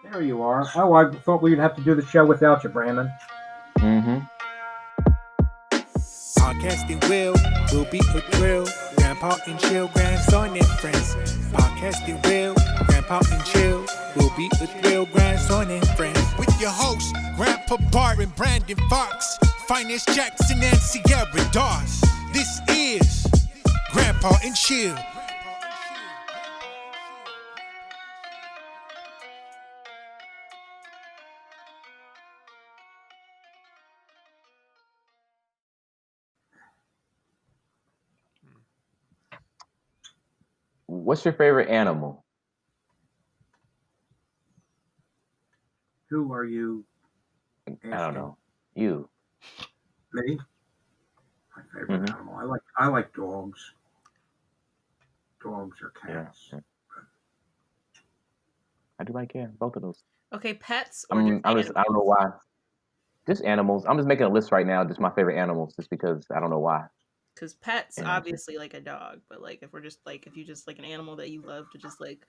There you are. Oh, I thought we'd have to do the show without you, Brandon. Mm-hmm. Podcasting will be a thrill. Grandpa and chill, grandson and friends. Podcasting Grandpa and chill will be a thrill. Grandson and friends. With your hosts, Grandpa Barton, Brandon Fox, Phines Jackson, and Sierra Dawes. This is Grandpa and Chill. What's your favorite animal? Who are you I don't asking? know. You. Me? My favorite Mm-hmm. animal. I like dogs. Dogs or Yeah. cats. I do like both of those. Okay, pets or just I'm just I don't know animals? why. Just animals. I'm just making a list right now, just my favorite animals, just because I don't know why. Because pets, And it's just obviously, like a dog, but like if we're just like if you just like an animal that you love to just like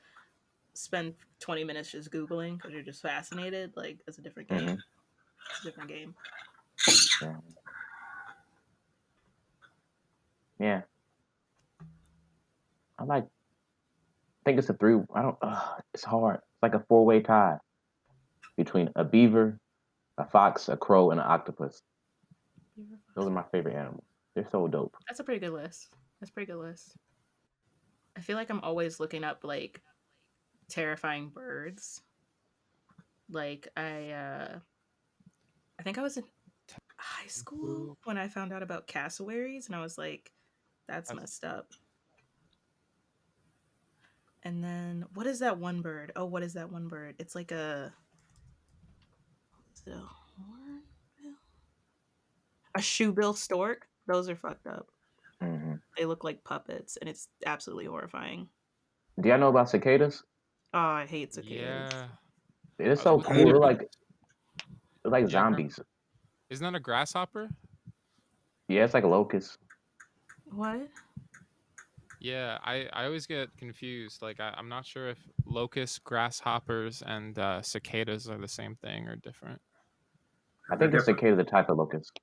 spend 20 minutes just googling because you're just fascinated, like it's a different game. mm-hmm. It's a different game. Yeah. Yeah. I think it's a three. I don't. It's hard. It's like a four-way tie between a beaver, a fox, a crow, and an octopus. Those are my favorite animals. They're so dope. That's a pretty good list. That's a pretty good list. I feel like I'm always looking up like terrifying birds. Like I think I was in high school when I found out about cassowaries and I was like, that's messed up. And then what is that one bird? Oh, what is that one bird? It's like is it a hornbill? A shoebill stork. Those are fucked up. Mm-hmm. They look like puppets, and it's absolutely horrifying. Do y'all know about cicadas? Oh, I hate cicadas. Yeah. They're I was so about to cool. Cicadas. They're like yeah, zombies. isn't that a grasshopper? Yeah, it's like a locust. What? Yeah, I always get confused. Like I'm not sure if locusts, grasshoppers, and cicadas are the same thing or different. I They're think a different. cicada is a type of locust.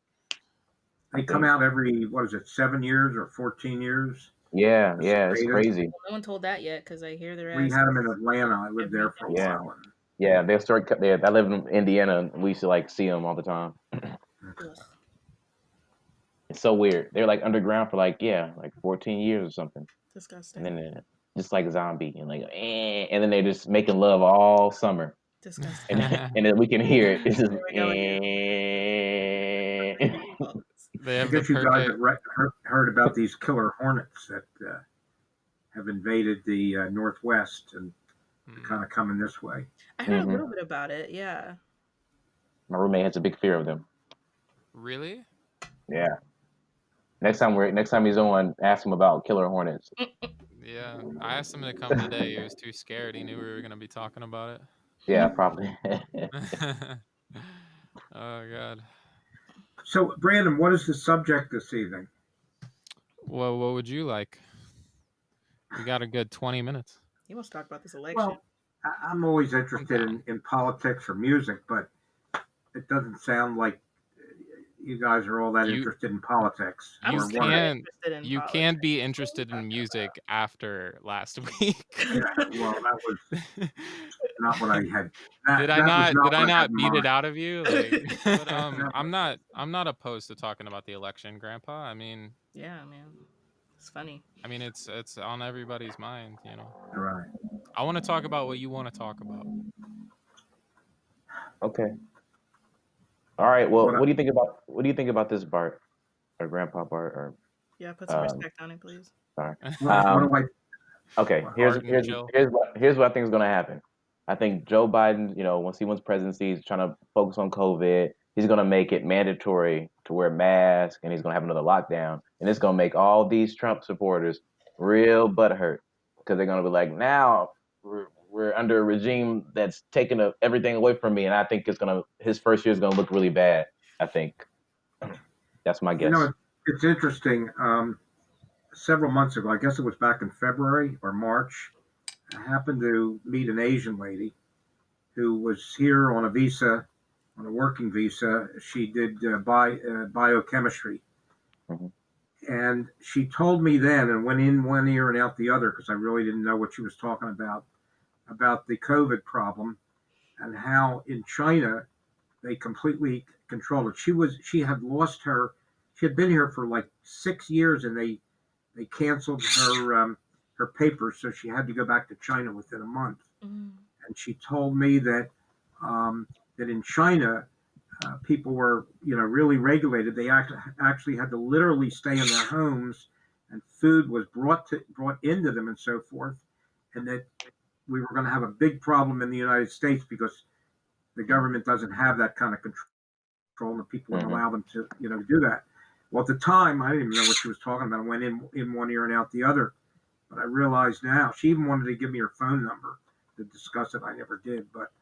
They I come think. out every, what is it, 7 years or 14 years? Yeah, The yeah, it's cicadas. crazy. Well, no one told that yet because I hear their We ass had them in Atlanta. I lived every there for a Yeah, while. yeah. They start. I live in Indiana. And we used to like see them all the time. Ugh, It's so weird. They're like underground for like 14 years or something, and disgusting. then just like zombie and and then they're just making love all summer, Disgusting. and and then we can hear it. It's just There we go again. They I have the guess you guys have perfect. heard about these killer hornets that have invaded the Northwest and kind Mm, of coming this way. I heard a hmm little bit about it. Yeah. My roommate has a big fear of them. really? Yeah. Next time he's on, ask him about killer hornets. Yeah, I asked him to come today. He was too scared. He knew we were gonna be talking about Yeah, probably. it. Oh god. So, Brandon, what is the subject this evening? Well, what would you like? We got a good 20 minutes. He wants to talk about this election. Well, I'm always I'm interested down. in politics or music, but it doesn't sound like you guys are all that You interested in politics. I'm you Or still one. not can interested in you politics. can be What are you interested in talking music after last week. Well, that was not what I had. That was Did not I what I had not in beat it mind. out of you? Like, but That was, I'm not opposed to talking about the election, Grandpa. Yeah, man. It's funny. It's on everybody's mind. right. I want to talk about what you want to talk about. Okay. All right. Well, What? what do you think about this Bart or Grandpa Bart or Yeah, put some um? respect on it, please. Sorry. What do I? Okay. What? Here's Barton, here's chill. here's what I think is going to happen. I think Joe Biden, once he wins presidency, he's trying to focus on COVID. He's going to make it mandatory to wear masks, and he's going to have another lockdown, and it's going to make all these Trump supporters real butthurt because they're going to be like, now we're under a regime that's taking everything away from me, and I think his first year is going to look really bad. I think that's my You know, guess. it's interesting. Several months ago, I guess it was back in February or March, I happened to meet an Asian lady, who was here on a visa, on a working visa. She did biochemistry. Mhm. And she told me then, and went in one ear and out the other because I really didn't know what she was talking about the COVID problem and how in China they completely controlled it. She had lost her. She had been here for like 6 years, and they canceled her papers, so she had to go back to China within a month. Mm. And she told me that in China, people were really regulated. They actually had to literally stay in their homes, and food was brought into them and so forth, and that we were going to have a big problem in the United States because the government doesn't have that kind of control, and the people wouldn't Mhm. allow them to do that. Well, at the time, I didn't even know what she was talking about. I went in one ear and out the other. But I realize now she even wanted to give me her phone number to discuss it. I never did, but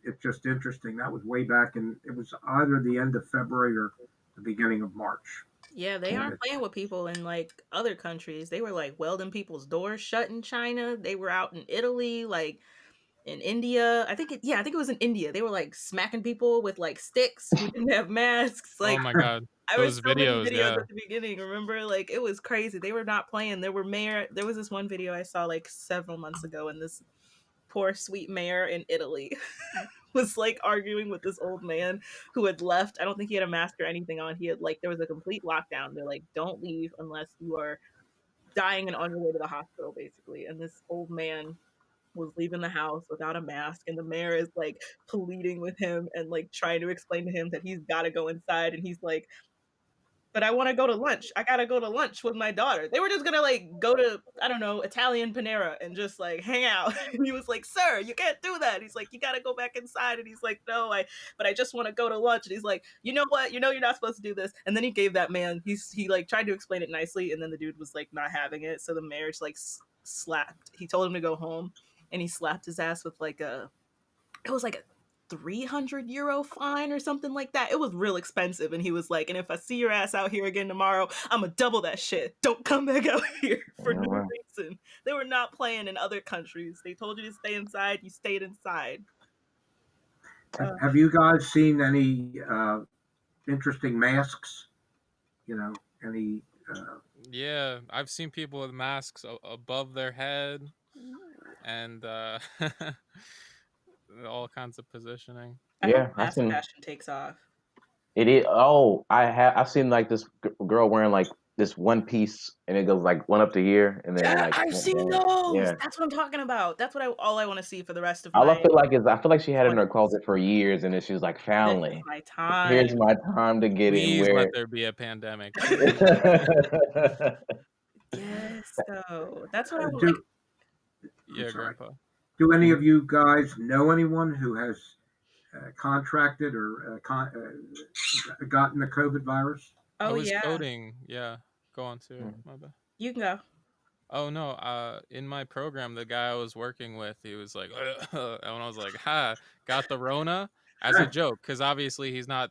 it's just interesting. That was way back, and it was either the end of February or the beginning of March. Yeah, they And aren't it, playing with people in like other countries. They were like welding people's doors shut in China. They were out in Italy, like in India. I think it was in India. They were like smacking people with like sticks who didn't have masks. Oh Like my god, I was those so many videos, videos yeah. at the beginning, remember? Like it was crazy. They were not playing. There was this one video I saw like several months ago, and this poor sweet mayor in Italy was like arguing with this old man who had left. I don't think he had a mask or anything on. He had like there was a complete lockdown. They're like, don't leave unless you are dying and on your way to the hospital, basically. And this old man was leaving the house without a mask, and the mayor is like pleading with him and like trying to explain to him that he's got to go inside, and he's like, but I want to go to lunch. I gotta go to lunch with my daughter. They were just gonna like go to, I don't know, Italian Panera and just like hang out. And he was like, "Sir, you can't do that." He's like, "You gotta go back inside." And he's like, "No, but I just want to go to lunch." And he's like, "You know what? You know you're not supposed to do this." And then he gave that man. He like tried to explain it nicely, and then the dude was like not having it. So the mayor just like slapped. He told him to go home, and he slapped his ass with like it was like a 300 euro fine or something like that. It was real expensive. And he was like, and if I see your ass out here again tomorrow, I'm gonna double that shit. Don't come back out here for Oh, no wow. reason. They were not playing in other countries. They told you to stay inside, you stayed inside. have you guys seen any interesting masks? Any? Uh, Yeah, I've seen people with masks above their head and all kinds of positioning. I hope Yeah, I've mask seen fashion takes off. it. Is oh, I've seen like this girl wearing like this one piece, and it goes like one up the ear, and then Yeah, like I've went seen down. those. Yeah. That's what I'm talking about. That's what all I want to see for the rest of All I my feel like is I feel like she had it in her 20s. closet for years, and then she was like, This is "Finally, my time. here's my time to get it and Please wear let there be a pandemic. it." Yes, though. That's what I want. Like, do I'm Yeah, sorry. grandpa. Do any Mhm. of you guys know anyone who has contracted or gotten the COVID virus? I oh was yeah, coding. Yeah, go on to Mhm. my bad. you can go. Oh no, in my program, the guy I was working with, he was like, and I was like, "Ha, got the Rona," as a joke, because obviously he's not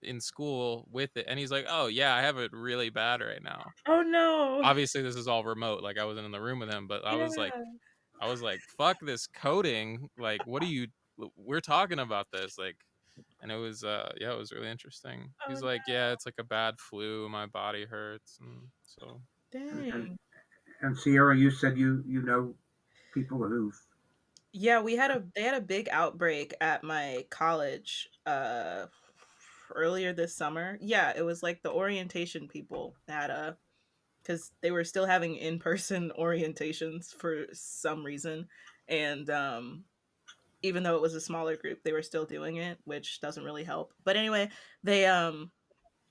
in school with it, and he's like, "Oh yeah, I have it really bad right now." Oh no. Obviously, this is all remote, like I wasn't in the room with him, but Yeah. I was like, "Fuck this coding! Like, what are you? We're talking about this, like." And it was, yeah, it was really interesting. Oh He's no. like, "Yeah, it's like a bad flu. My body hurts," and so And, and, Dang. and Sierra, you said you know people who've. Yeah, they had a big outbreak at my college earlier this summer. Yeah, it was like the orientation people at because they were still having in-person orientations for some reason. And even though it was a smaller group, they were still doing it, which doesn't really help. But anyway, they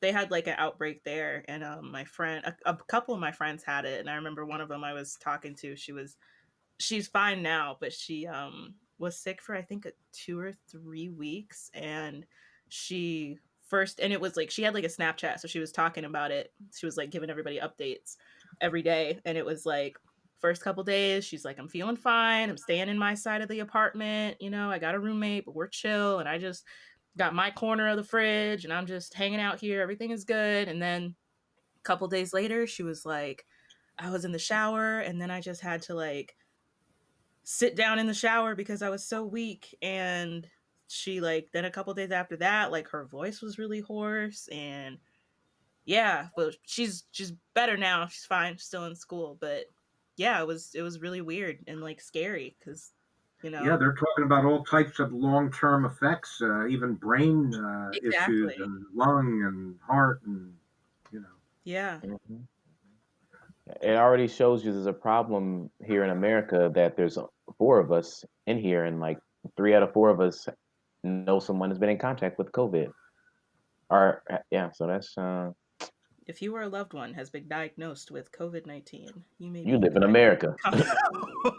they had like an outbreak there, and my friend a couple of my friends had it, and I remember one of them I was talking to, she's fine now, but she was sick for I think 2 or 3 weeks, and she first and it was like she had like a Snapchat, so she was talking about it. She was like giving everybody updates every day, and it was like first couple days she's like, I'm feeling fine, I'm staying in my side of the apartment, I got a roommate, but we're chill, and I just got my corner of the fridge, and I'm just hanging out here, everything is good. And then a couple days later she was like, I was in the shower, and then I just had to like sit down in the shower because I was so weak. And she like then a couple days after that, like her voice was really hoarse. And yeah, but she's better now. She's fine. She's still in school, but yeah, it was really weird and like scary because Yeah, they're talking about all types of long-term effects, even brain issues exactly. and lung and heart and you know. Yeah. Mhm. It already shows you there's a problem here in America that there's four of us in here, and like 3 out of 4 of us know someone has been in contact with COVID. Or yeah, so that's If you or a loved one has been diagnosed with COVID-19, you may you be live in America. contacted.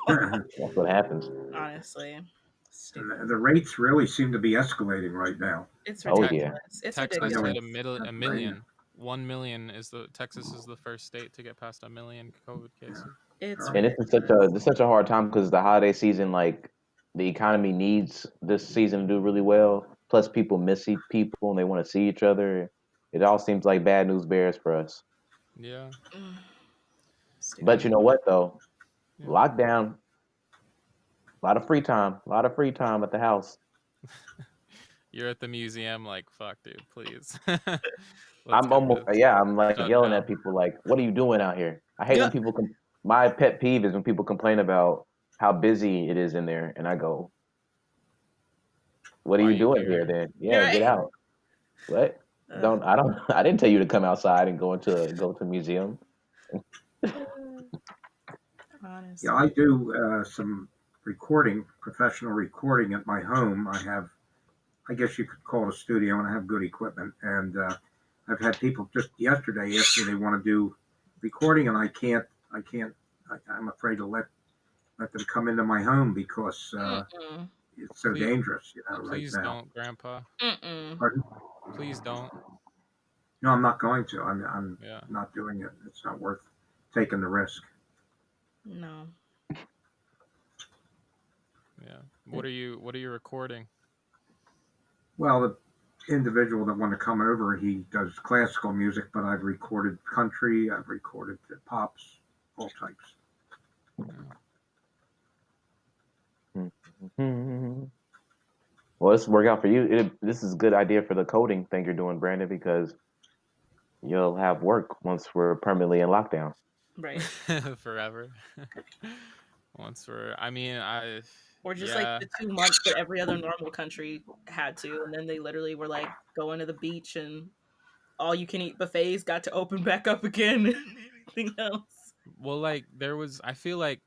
That's what happens. Honestly, And stupid. the rates really seem to be escalating right now. It's Oh Tex- yeah. ridiculous. It's I Texas know hit ridiculous. in a middle a Pennsylvania. million. 1 million is the Texas is the first state to get past 1 million COVID Yeah. cases. It's And Terrible. ridiculous. it's such a hard time because the holiday season, like the economy needs this season to do really well. Plus, people miss people and they want to see each other. It all seems like bad news bears for us. Yeah, But Stupid. you know what though? yeah. Lockdown, a lot of free time, a lot of free time at the house. You're at the museum, like fuck, dude, please. Let's I'm get almost this yeah. I'm like shut yelling at down. people like, "What are you doing out here?" I hate Yeah. when people. My pet peeve is when people complain about how busy it is in there, and I go, "What are Why you are you doing here? here? Then You're yeah, get right. out." What? Ugh. I don't. I didn't tell you to come outside and go to a museum. Yeah, Honestly. I do some recording, professional recording at my home. I have, I guess you could call it a studio, and I have good equipment. And I've had people just yesterday ask me they want to do recording, and I can't, I'm afraid to let them come into my home because Mm-mm. it's so Please, dangerous, right please now. don't, Grandpa. Mm-mm. Pardon? Please don't. No, I'm not going to. I'm Yeah, not doing it. It's not worth taking the risk. No. yeah. What are you recording? Well, the individual that wanted to come over, he does classical music, but I've recorded country, I've recorded pops, all types. Yeah. Well, this work out for you. This is a good idea for the coding thing you're doing, Brandon, because you'll have work once we're permanently in lockdown. Right. Forever. Once we're, I mean, Or just like yeah. the 2 months that every other normal country had to, and then they literally were like going to the beach and all you can eat buffets got to open back up again and everything else. Well, like I feel like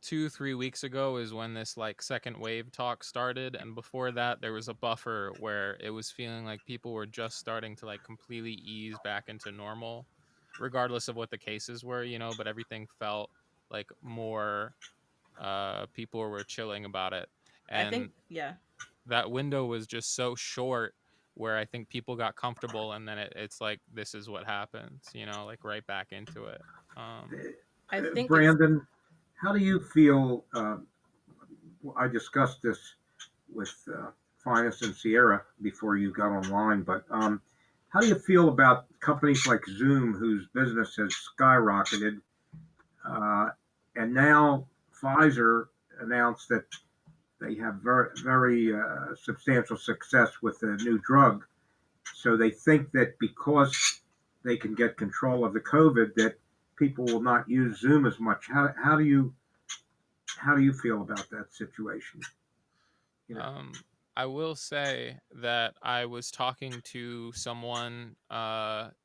2 3 weeks ago is when this like second wave talk started, and before that there was a buffer where it was feeling like people were just starting to like completely ease back into normal, regardless of what the cases were, but everything felt like more people were chilling about it. I think, And yeah. that window was just so short where I think people got comfortable, and then it's like this is what happens, like right back into it. I think it's Brandon, how do you feel? I discussed this with Phines and Sierra before you got online, but how do you feel about companies like Zoom, whose business has skyrocketed, uh, and now Pfizer announced that they have very substantial success with a new drug. So they think that because they can get control of the COVID, that people will not use Zoom as much. How do you feel about that situation? You know, Um, I will say that I was talking to someone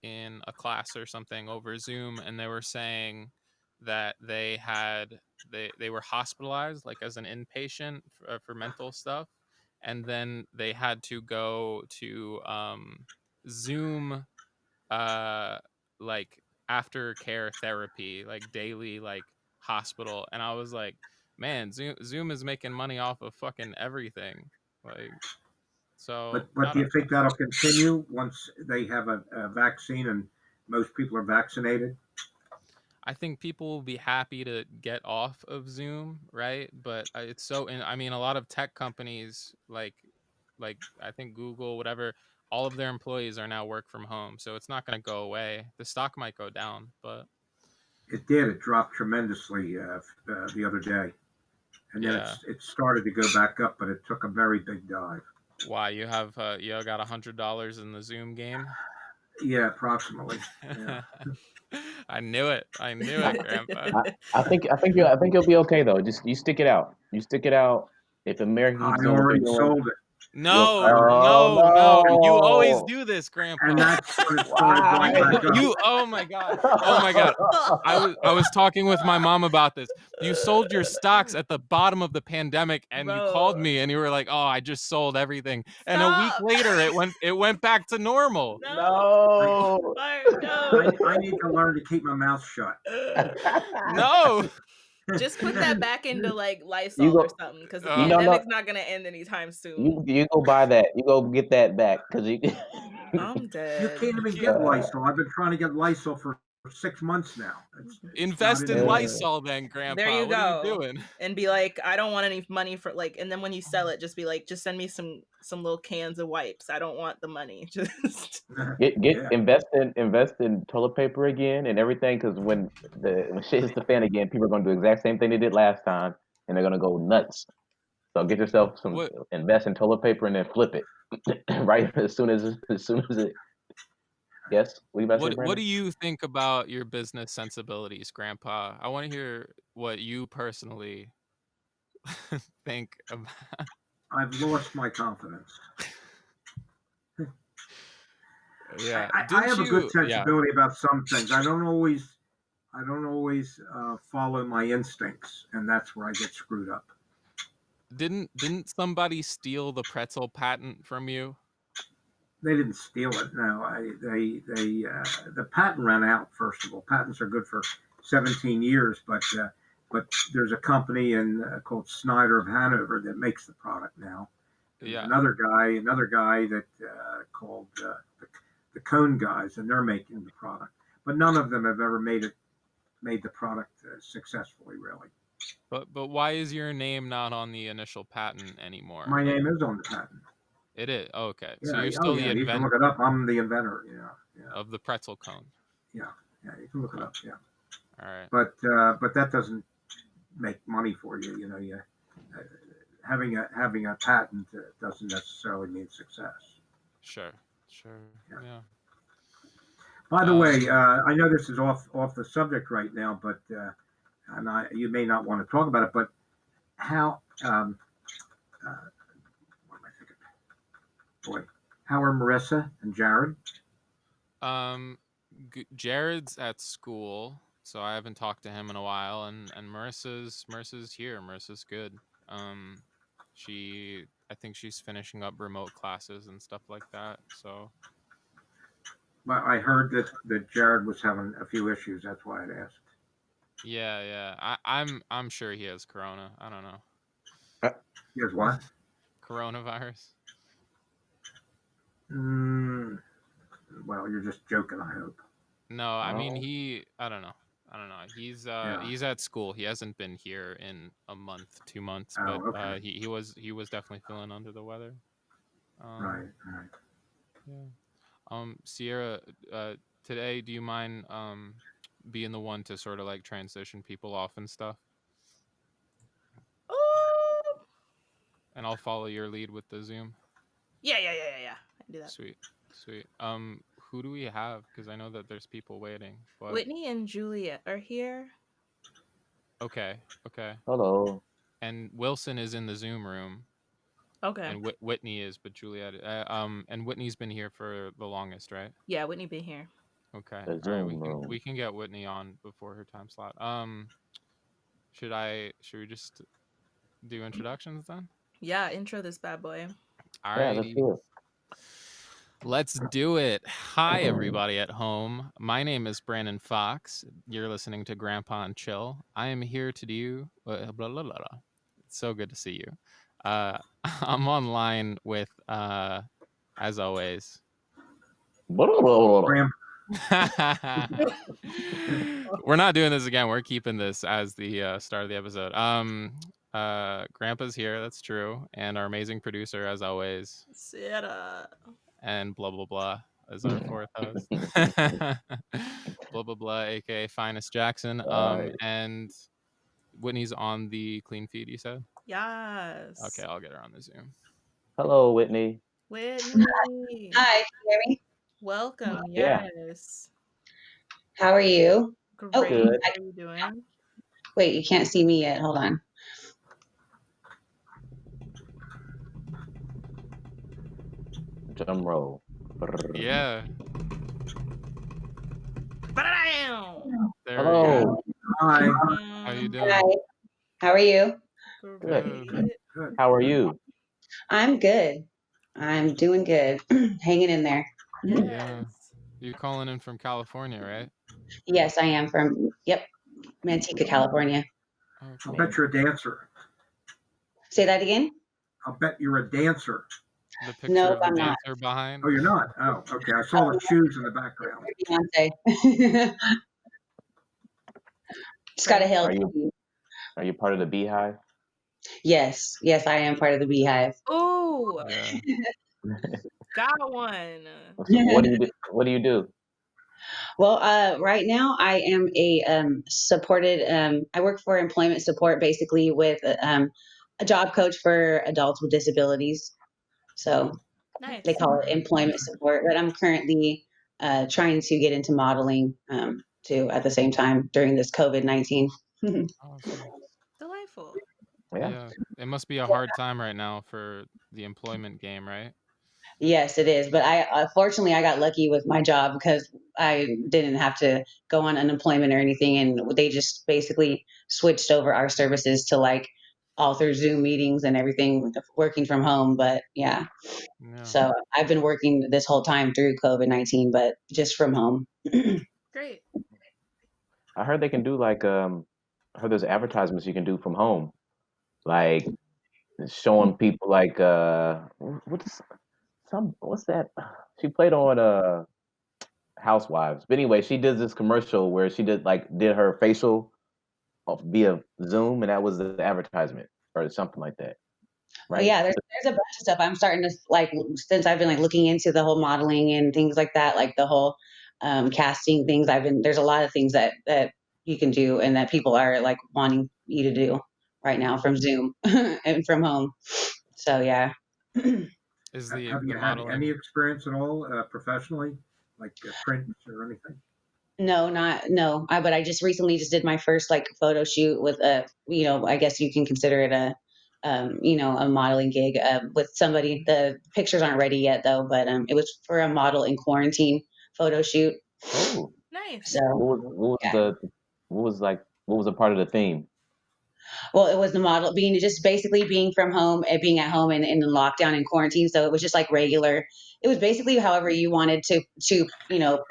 in a class or something over Zoom, and they were saying that they were hospitalized like as an inpatient for mental stuff, and then they had to go to Zoom uh like aftercare therapy, like daily like hospital. And I was like, man, Zoom is making money off of fucking everything. Like, so but I do you don't think that'll continue once they have a vaccine and most people are vaccinated? I think people will be happy to get off of Zoom, right? But it's so, and I mean, a lot of tech companies like I think Google, whatever, all of their employees are now work from home, so it's not going to go away. The stock might go down, but It did. It dropped tremendously the other day. and then Yeah. it started to go back up, but it took a very big dive. Why you have you got $100 in the Zoom game? Yeah, approximately. Yeah. I knew it. I knew it, Grandpa. I think you'll be okay though. Just you stick it out. You stick it out. If America I keeps doing what they're already doing, sold it, No, oh no. You always no! do this, and Grandpa. that's when it started going Why? back up. You oh my god. Oh my god. I was talking with my mom about this. You sold your stocks at the bottom of the pandemic and you called Bro. me and you were like, "Oh, I just sold everything." And a week Stop. later it went back to normal. No. No. Bart, no. I need to learn to keep my mouth shut. No. Just put that back into like You Lysol or go. something, because the Uh, No. pandemic's not gonna end anytime soon. You go buy that. You go get that back because you. I'm You dead. can't even get Lysol. I've been trying to get Lysol for 6 months now. It's not Invest in in the Lysol then, Grandpa. There you What are you go. doing? And be like, I don't want any money for like, and then when you sell it, just be like, just send me some little cans of wipes. I don't want the money. Just Get Yeah. invest in toilet paper again and everything because when shit hits the fan again, people are gonna do the exact same thing they did last time and they're gonna go nuts. So get yourself some What invest in toilet paper and then flip it right as soon as it. Yes, what you about to say, what do Brandon? you think about your business sensibilities, Grandpa? I want to hear what you personally think about. I've lost my confidence. Yeah. I Didn't have a good you? Yeah. sensibility about some things. I don't always follow my instincts, and that's where I get screwed up. Didn't somebody steal the pretzel patent from you? They didn't steal it. No, the patent ran out. First of all, patents are good for 17 years, but there's a company called Snyder of Hanover that makes the product now. And Yeah. another guy that called the Cone guys, and they're making the product. But none of them have ever made the product successfully, really. But why is your name not on the initial patent anymore? My Like name is on the patent. it is. Oh, okay. So Yeah. you're Oh, still the yeah. You can look inventor it up. I'm the inventor. Yeah. Yeah. of the pretzel cone. Yeah. Yeah. You can look it Okay. up. Yeah. All right. But that doesn't make money for you. Uh, having a patent doesn't necessarily mean success. Sure. Yeah. Yeah. By the Um, way, I know this is off the subject right now, but you may not want to talk about it. But how what am I thinking? Boy, how are Marissa and Jared? Jared's at school, so I haven't talked to him in a while, and Marissa's here. Marissa's good. Um, I think she's finishing up remote classes and stuff like that. So Well, I heard that Jared was having a few issues. That's why I'd asked. yeah. I'm sure he has corona. I don't know. Here's what? Coronavirus. Well, you're just joking, I hope. No, I mean No. I don't know. He's Yeah. he's at school. He hasn't been here in a month, 2 months, Oh, but okay. he was definitely feeling under the weather. Right. Yeah. Sierra, today, do you mind being the one to sort of like transition people off and stuff? oh And I'll follow your lead with the Zoom. yeah. I can do that. Sweet. Who do we have? Because I know that there's people waiting. But Whitney and Juliet are here. okay. Hello. And Wilson is in the Zoom room. Okay. And Whitney is, but Juliet, and Whitney's been here for the longest, right? Yeah, Whitney been here. Okay, The all right. Zoom room. We can get Whitney on before her time slot. Should we just do introductions then? Yeah, intro this bad boy. All Yeah, right, let's do it. let's do it. Hi, everybody at home. My name is Brandon Fox. You're listening to Grandpa and Chill. I am here to do blah, blah, blah, blah. It's so good to see you. I'm online with, as always. Graham, We're not doing this again. We're keeping this as the start of the episode. Grandpa's here. That's true. And our amazing producer, as always. Sarah. And blah blah blah is our fourth host. Blah blah blah, aka Finest Jackson. Right. And Whitney's on the clean feed, you said? Yes. Okay, I'll get her on the Zoom. Hello, Whitney. Whitney. Hi, can you hear me? Welcome. Yeah. Yes. How are you? Oh, Great. Good. How are you doing? wait, you can't see me yet. Hold on. Drum roll. Brrr. Yeah. Ba-da-dam! There we go. Hello. Hi. How you Hi. doing? How are you? Good. Great. Good. How are you? I'm good. I'm doing good. Hanging in there. Yes. Yeah. You calling in from California, right? Yes, I am from, Manteca, California. I'll Okay. bet you're a dancer. Say that again? I'll bet you're a dancer. The picture Nope, of the I'm not. dancer behind. Oh, you're not? Oh, okay. I saw the shoes in the background. Beyonce. It's got a Right. hell. Are you part of the Beehive? Yes, I am part of the Beehive. Ooh, Yeah. got one. So what do you do? What do you do? Well, right now I am a supported. I work for employment support, basically with a job coach for adults with disabilities. So Nice. they call it employment support. But I'm currently trying to get into modeling too at the same time during this COVID-19. Awesome. Delightful. Yeah. Yeah. It must be a hard time right now for the employment game, right? Yes, it is. But I fortunately I got lucky with my job because I didn't have to go on unemployment or anything, and they just basically switched over our services to like all through Zoom meetings and everything, working from home. But yeah, Yeah. so I've been working this whole time through COVID-19, but just from home. Great. I heard they can do like I heard there's advertisements you can do from home. Like showing people like what's what's that? She played on Housewives. But anyway, she did this commercial where she did her facial via Zoom, and that was the advertisement or something like that, But right? yeah, there's a bunch of stuff I'm starting to like since I've been like looking into the whole modeling and things like that, like the whole casting things. There's a lot of things that you can do and that people are like wanting you to do right now from Zoom and from home. So yeah. Is the Have the you had any modeling experience at all professionally, like print or anything? No, not no. But I just recently just did my first like photo shoot with I guess you can consider it a modeling gig with somebody. The pictures aren't ready yet though, but it was for a model in quarantine photo shoot. Oh, Nice. So what was yeah. what was a part of the theme? Well, it was the model being just basically being from home and being at home and in lockdown and quarantine. So it was just like regular. It was basically however you wanted to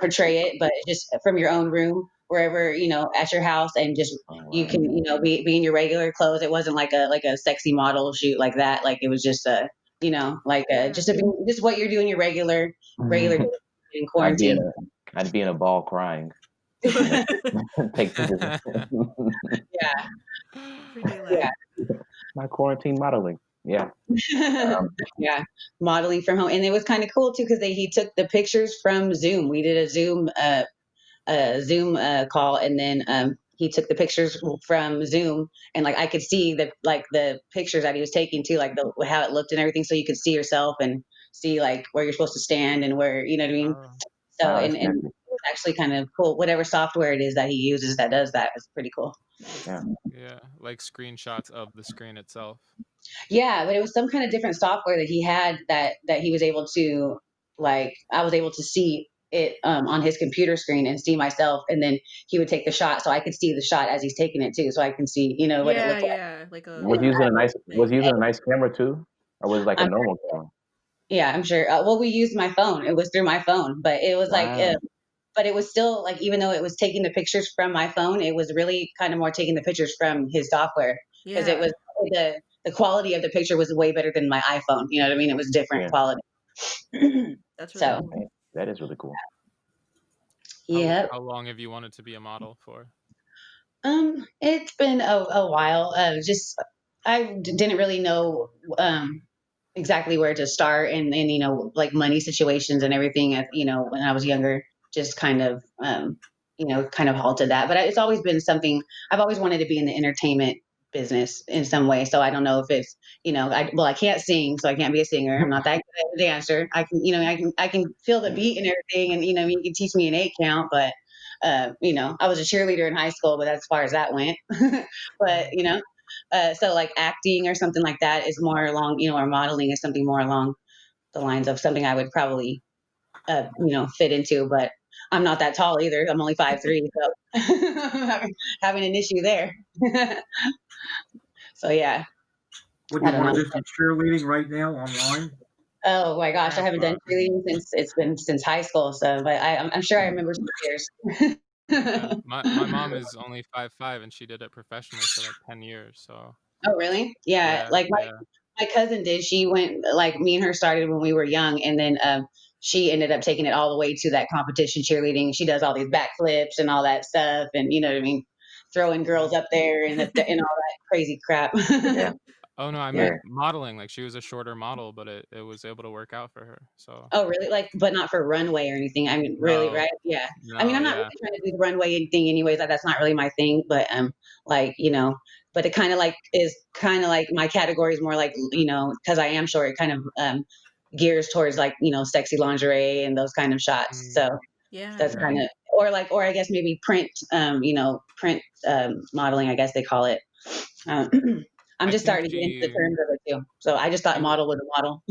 portray it, but just from your own room, wherever at your house, and just Oh you wow. can be in your regular clothes. It wasn't like a sexy model shoot like that. Like it was just Yeah. just what you're doing your regular in I'd be in quarantine. I'd be in a ball crying. Taking take pictures. Yeah, Pretty yeah. lit. My quarantine modeling. Yeah. Um, Yeah, modeling from home, and it was kind of cool too because he took the pictures from Zoom. We did a Zoom call, and then he took the pictures from Zoom, and like I could see the pictures that he was taking too, like the how it looked and everything, so you could see yourself and see like where you're supposed to stand and where you know what I mean. Oh, So that's and handy. it was actually kind of cool. Whatever software it is that he uses that does that is pretty cool. Nice. Yeah. yeah. Like screenshots of the screen itself. Yeah, but it was some kind of different software that he had that he was able to like I was able to see it on his computer screen and see myself, and then he would take the shot so I could see the shot as he's taking it too, so I can see what it Yeah, looked like. yeah. Like a Was using a nice was thing. using a nice camera too, or was it like a I'm, normal camera? yeah, I'm sure. Well, we used my phone. It was through my phone, but it was like, Wow. but it was still like even though it was taking the pictures from my phone, it was really kind of more taking the pictures from his software because it Yeah. was the quality of the picture was way better than my iPhone. You know what I mean? It was different Yeah. quality. That's really So cool. Man, that is really cool. yeah. How long have you wanted to be a model for? It's been a while. Just didn't really know exactly where to start, and like money situations and everything. When I was younger, just kind of kind of halted that. But it's always been something I've always wanted to be in the entertainment business in some way. So I don't know if it's, I can't sing, so I can't be a singer. I'm not that good at a dancer. I can feel the beat and everything, and you can teach me an 8 count, but I was a cheerleader in high school, but that's as far as that went. But so like acting or something like that is more along, or modeling is something more along the lines of something I would probably fit into, but I'm not that tall either. I'm only 5'3", so having an issue there. So yeah, Would I you don't want know. to do some cheerleading right now online? Oh my gosh, I Yeah, haven't done probably. cheerleading since high school. So, but I'm sure I remember some years. Yeah, my mom is only 5'5", and she did it professionally for like 10 years. So Oh, really? Yeah. yeah, Like yeah. my cousin did. She went, like, me and her started when we were young, and then she ended up taking it all the way to that competition cheerleading. She does all these backflips and all that stuff, and you know what I mean, throwing girls up there and and all that crazy crap. Yeah, Oh no, I yeah. meant modeling. Like she was a shorter model, but it was able to work out for her. So Oh, really? Like, but not for runway or anything. I mean, really, no, right? Yeah. I mean, no, I'm not yeah. really trying to do the runway thing anyways. That's not really my thing. But like, but it kind of like is kind of like my category is more like, because I am short, it kind of gears towards like, sexy lingerie and those kind of shots. Mm, So Yeah. that's Right. kind of, or I guess maybe print, print modeling, I guess they call it. Um, I'm I just think starting to get into the she terms of it too. So I just thought she model was a model.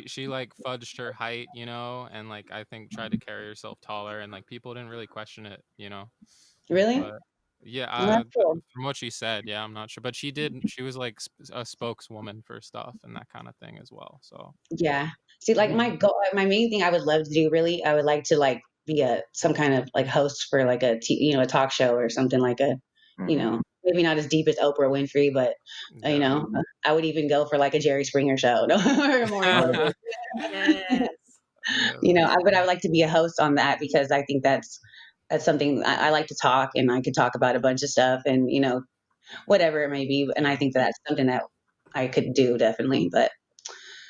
she like fudged her height, and like I think tried to carry herself taller, and like people didn't really question it. Really? But yeah, Well, that's cool. from what she said, yeah, I'm not sure, but she was like a spokeswoman for stuff and that kind of thing as well. So Yeah. See, like Yeah. my main thing I would love to do really, I would like to like be some kind of like host for like a talk show or something like Hmm. maybe not as deep as Oprah Winfrey, but yeah. I would even go for like a Jerry Springer show or a morning Oh, show. Yes. Yeah, that's But I funny. would like to be a host on that because I think that's something I like to talk and I could talk about a bunch of stuff and whatever it may be. And I Yeah, think that's something that I could do definitely. But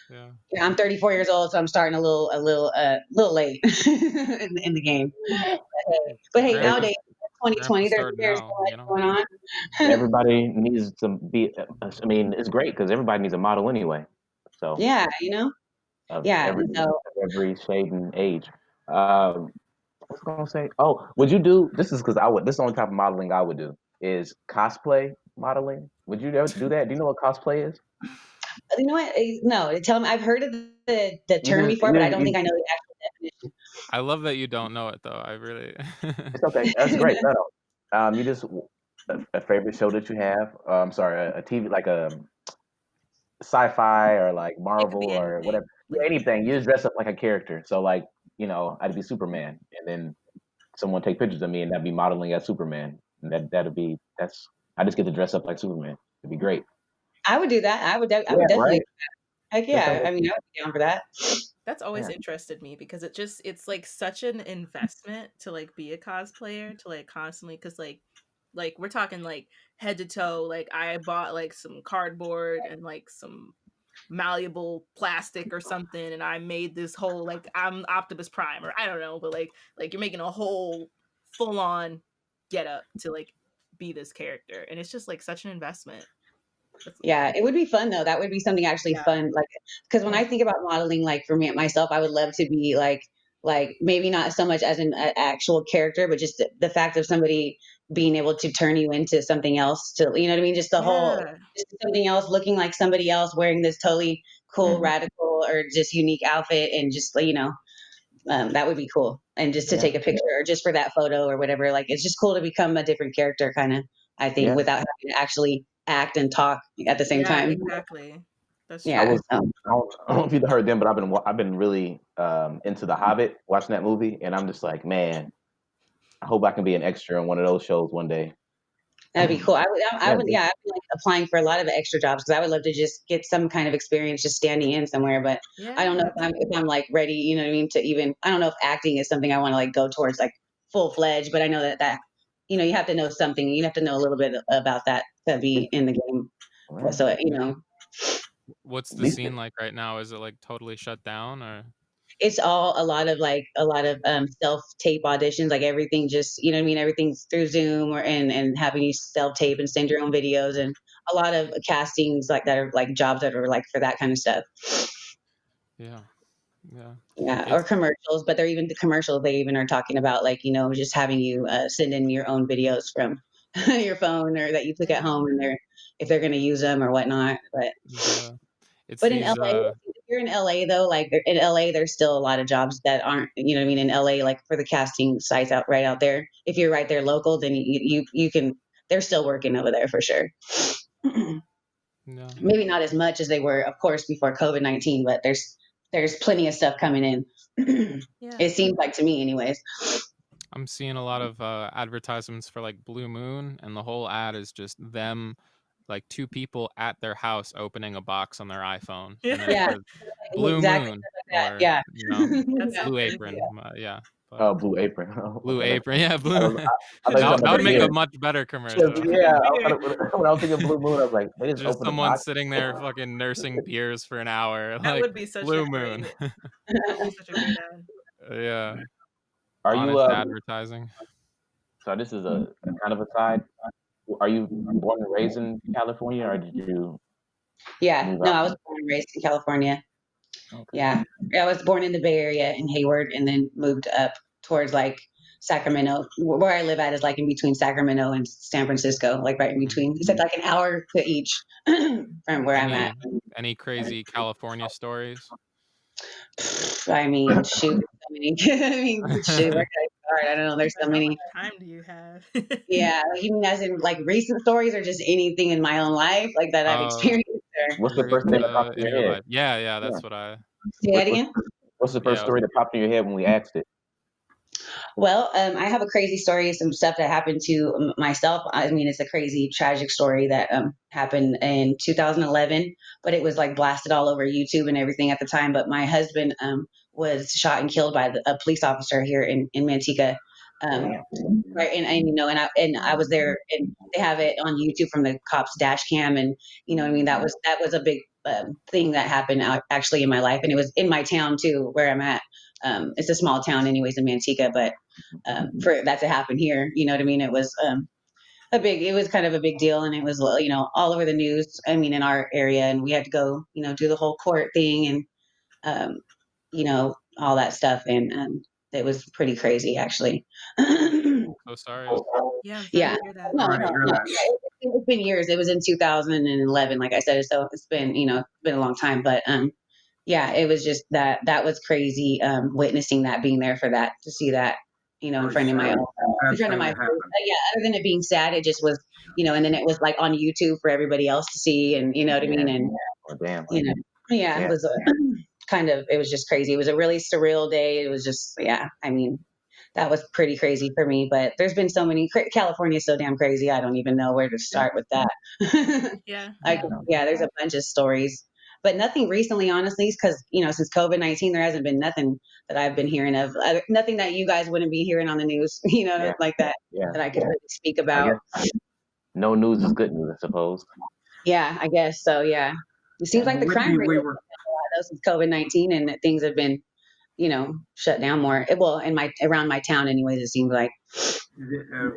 yeah. yeah, I'm 34 years old, so I'm starting a little late in the game. But hey, Grandpa's nowadays, 2020, grandpa's starting there's so now. much going on. everybody needs to be. I mean, it's great because everybody needs a model anyway. So Yeah, of yeah. every So shade and age. Um, what's I gonna say? Oh, would you do this? Is because I would. This is the only type of modeling I would do is cosplay modeling. Would you ever do that? Do you know what cosplay is? you know what? No, tell me. I've heard of the You term just before, but I don't think I know the actual definition. I love that you don't know it though. I really it's okay. That's great. No, no. You just a favorite show that you have. I'm sorry, a TV like a sci-fi or like It could Marvel be or whatever. anything. Like, Anything. You just dress up like a character. So like, I'd be Superman, and then someone take pictures of me, and that'd be modeling as Superman. And that's I just get to dress up like Superman. It'd be great. I would do that. I Yeah. would definitely. Right. Heck That's yeah. I mean, I would be down for that. that's always yeah. interested me because it's like such an investment to like be a cosplayer to like constantly because like we're talking like head to toe. Like I bought like some cardboard and like some malleable plastic or something and I made this whole like I'm Optimus Prime or I don't know, but like you're making a whole full on get up to like be this character and it's just like such an investment. That's, Yeah, it would be fun though. That would be something actually yeah. fun. Like, because when I think about modeling, like for me myself, I would love to be like maybe not so much as an actual character, but just the fact of somebody being able to turn you into something else. To you know what I mean? Just the whole, Yeah. just something else, looking like somebody else, wearing this totally cool, Hmm. radical, or just unique outfit, and just that would be cool. And just to Yeah. take a picture, or just for that photo, or whatever. Like, it's just cool to become a different character, kind of. I think Yeah. without having to actually act and talk at the same Yeah, time. exactly. That's I Yeah. true. was. I don't know if you've heard them, but I've been really into The Hobbit, watching that movie, and I'm just like, man, I hope I can be an extra on one of those shows one day. That'd be cool. I Yeah. would, yeah, I'd be like applying for a lot of extra jobs because I would love to just get some kind of experience just standing in somewhere. But I don't know Yeah. if I'm like ready, you know what I mean, to even, I don't know if acting is something I want to like go towards like full fledged, but I know that, you have to know something. You have to know a little bit about that to be in the game. Well, So, What's the these scene like right now? Is it like totally shut down or? it's all a lot of self tape auditions, like everything just, you know what I mean? Everything's through Zoom or and having you self tape and send your own videos, and a lot of castings like that are like jobs that are like for that kind of stuff. Yeah. Yeah. Yeah, or It's commercials, but they're even the commercials they even are talking about like, you know, just having you send in your own videos from your phone or that you took at home, and they're if they're going to use them or whatnot. yeah. It's But in these LA, if you're in LA though, like in LA, there's still a lot of jobs that aren't, you know what I mean, in LA, like for the casting sites out right out there. If you're right there local, then you can. They're still working over there for sure. no. Maybe not as much as they were, of course, before COVID-19, but there's plenty of stuff coming in. Yeah. It seems like to me, anyways. I'm seeing a lot of advertisements for like Blue Moon, and the whole ad is just them, like two people at their house opening a box on their iPhone, and then it Yeah, says Blue exactly Moon that. or Yeah. That's so Blue crazy. Apron. Yeah, but Oh, Blue Apron. Blue Okay, Apron. Yeah, I, Blue. don't, I thought you were talking That about would the make a beer. much better 'Cause, commercial. yeah, Beer. when I was thinking Blue Moon, I was like, they just Just opened a someone box. sitting there fucking nursing beers for an hour, That like would be such a Blue Moon. great. That would be such a great ad. Yeah, Are you honest advertising. So this is a kind of a side. Are you born and raised in California, or did you Yeah. move No, out? I was born and raised in California. Okay. Yeah. I was born in the Bay Area in Hayward, and then moved up towards like Sacramento. Where I live at is like in between Sacramento and San Francisco, like right in between. It's like an hour to each from where I'm at. Any crazy California stories? I mean, shoot, so many. I mean, shoot, where can I start? I don't know. There's so How many. much time do you have? Yeah, like, you mean as in like recent stories or just anything in my own life like that I've Uh, experienced? Or What's the first thing that popped in in your your head? life? Yeah, Yeah. that's what I. say What, that what, again? what's the first Yeah, story that popped in your head when we asked it? Well, I have a crazy story, some stuff that happened to myself. I mean, it's a crazy, tragic story that happened in 2011, but it was like blasted all over YouTube and everything at the time. But my husband was shot and killed by a police officer here in Manteca. Um, right, and you know, and I was there, and they have it on YouTube from the cops' dash cam, and you know, what I mean, that was a big thing that happened actually in my life, and it was in my town too, where I'm at. It's a small town, anyways, in Manteca, but for that to happen here, you know what I mean? It was it was kind of a big deal, and it was, you know, all over the news. I mean, in our area, and we had to go, you know, do the whole court thing and, um, you know, all that stuff. And it was pretty crazy, actually. so sorry. Yeah, I'm sorry Yeah. to hear that. No, Sorry to no, hear no. that. Yeah, it's been years. It was in 2011, like I said. So it's been, you know, it's been a long time. But yeah, it was just that was crazy. Witnessing that, being there for that, to see that, you know, in Very front of my sad. own, in Bad front of thing my to face. happen. Yeah. Other than it being sad, it just was, you know. And then it was like on YouTube for everybody else to see, and you know what I mean. And Oh, damn. you know, yeah, it Yeah. was kind of. It was just crazy. It was a really surreal day. It was just, yeah. I mean, that was pretty crazy for me. But there's been so many. California is so damn crazy. I don't even know where to start with that. Yeah. Yeah, there's a bunch of stories, but nothing recently, honestly, because you know, since COVID-19, there hasn't been nothing that I've been hearing of. Nothing that you guys wouldn't be hearing on the news, you know, Yeah. like that Yeah. that I could really speak I about. guess no news is good news, I suppose. Yeah, I guess so. Yeah, it seems Yeah. like the crime Whitney, rate we has were been a lot though since COVID-19, and that things have been, you know, shut down more. Well, in my around my town, anyways, it seems like.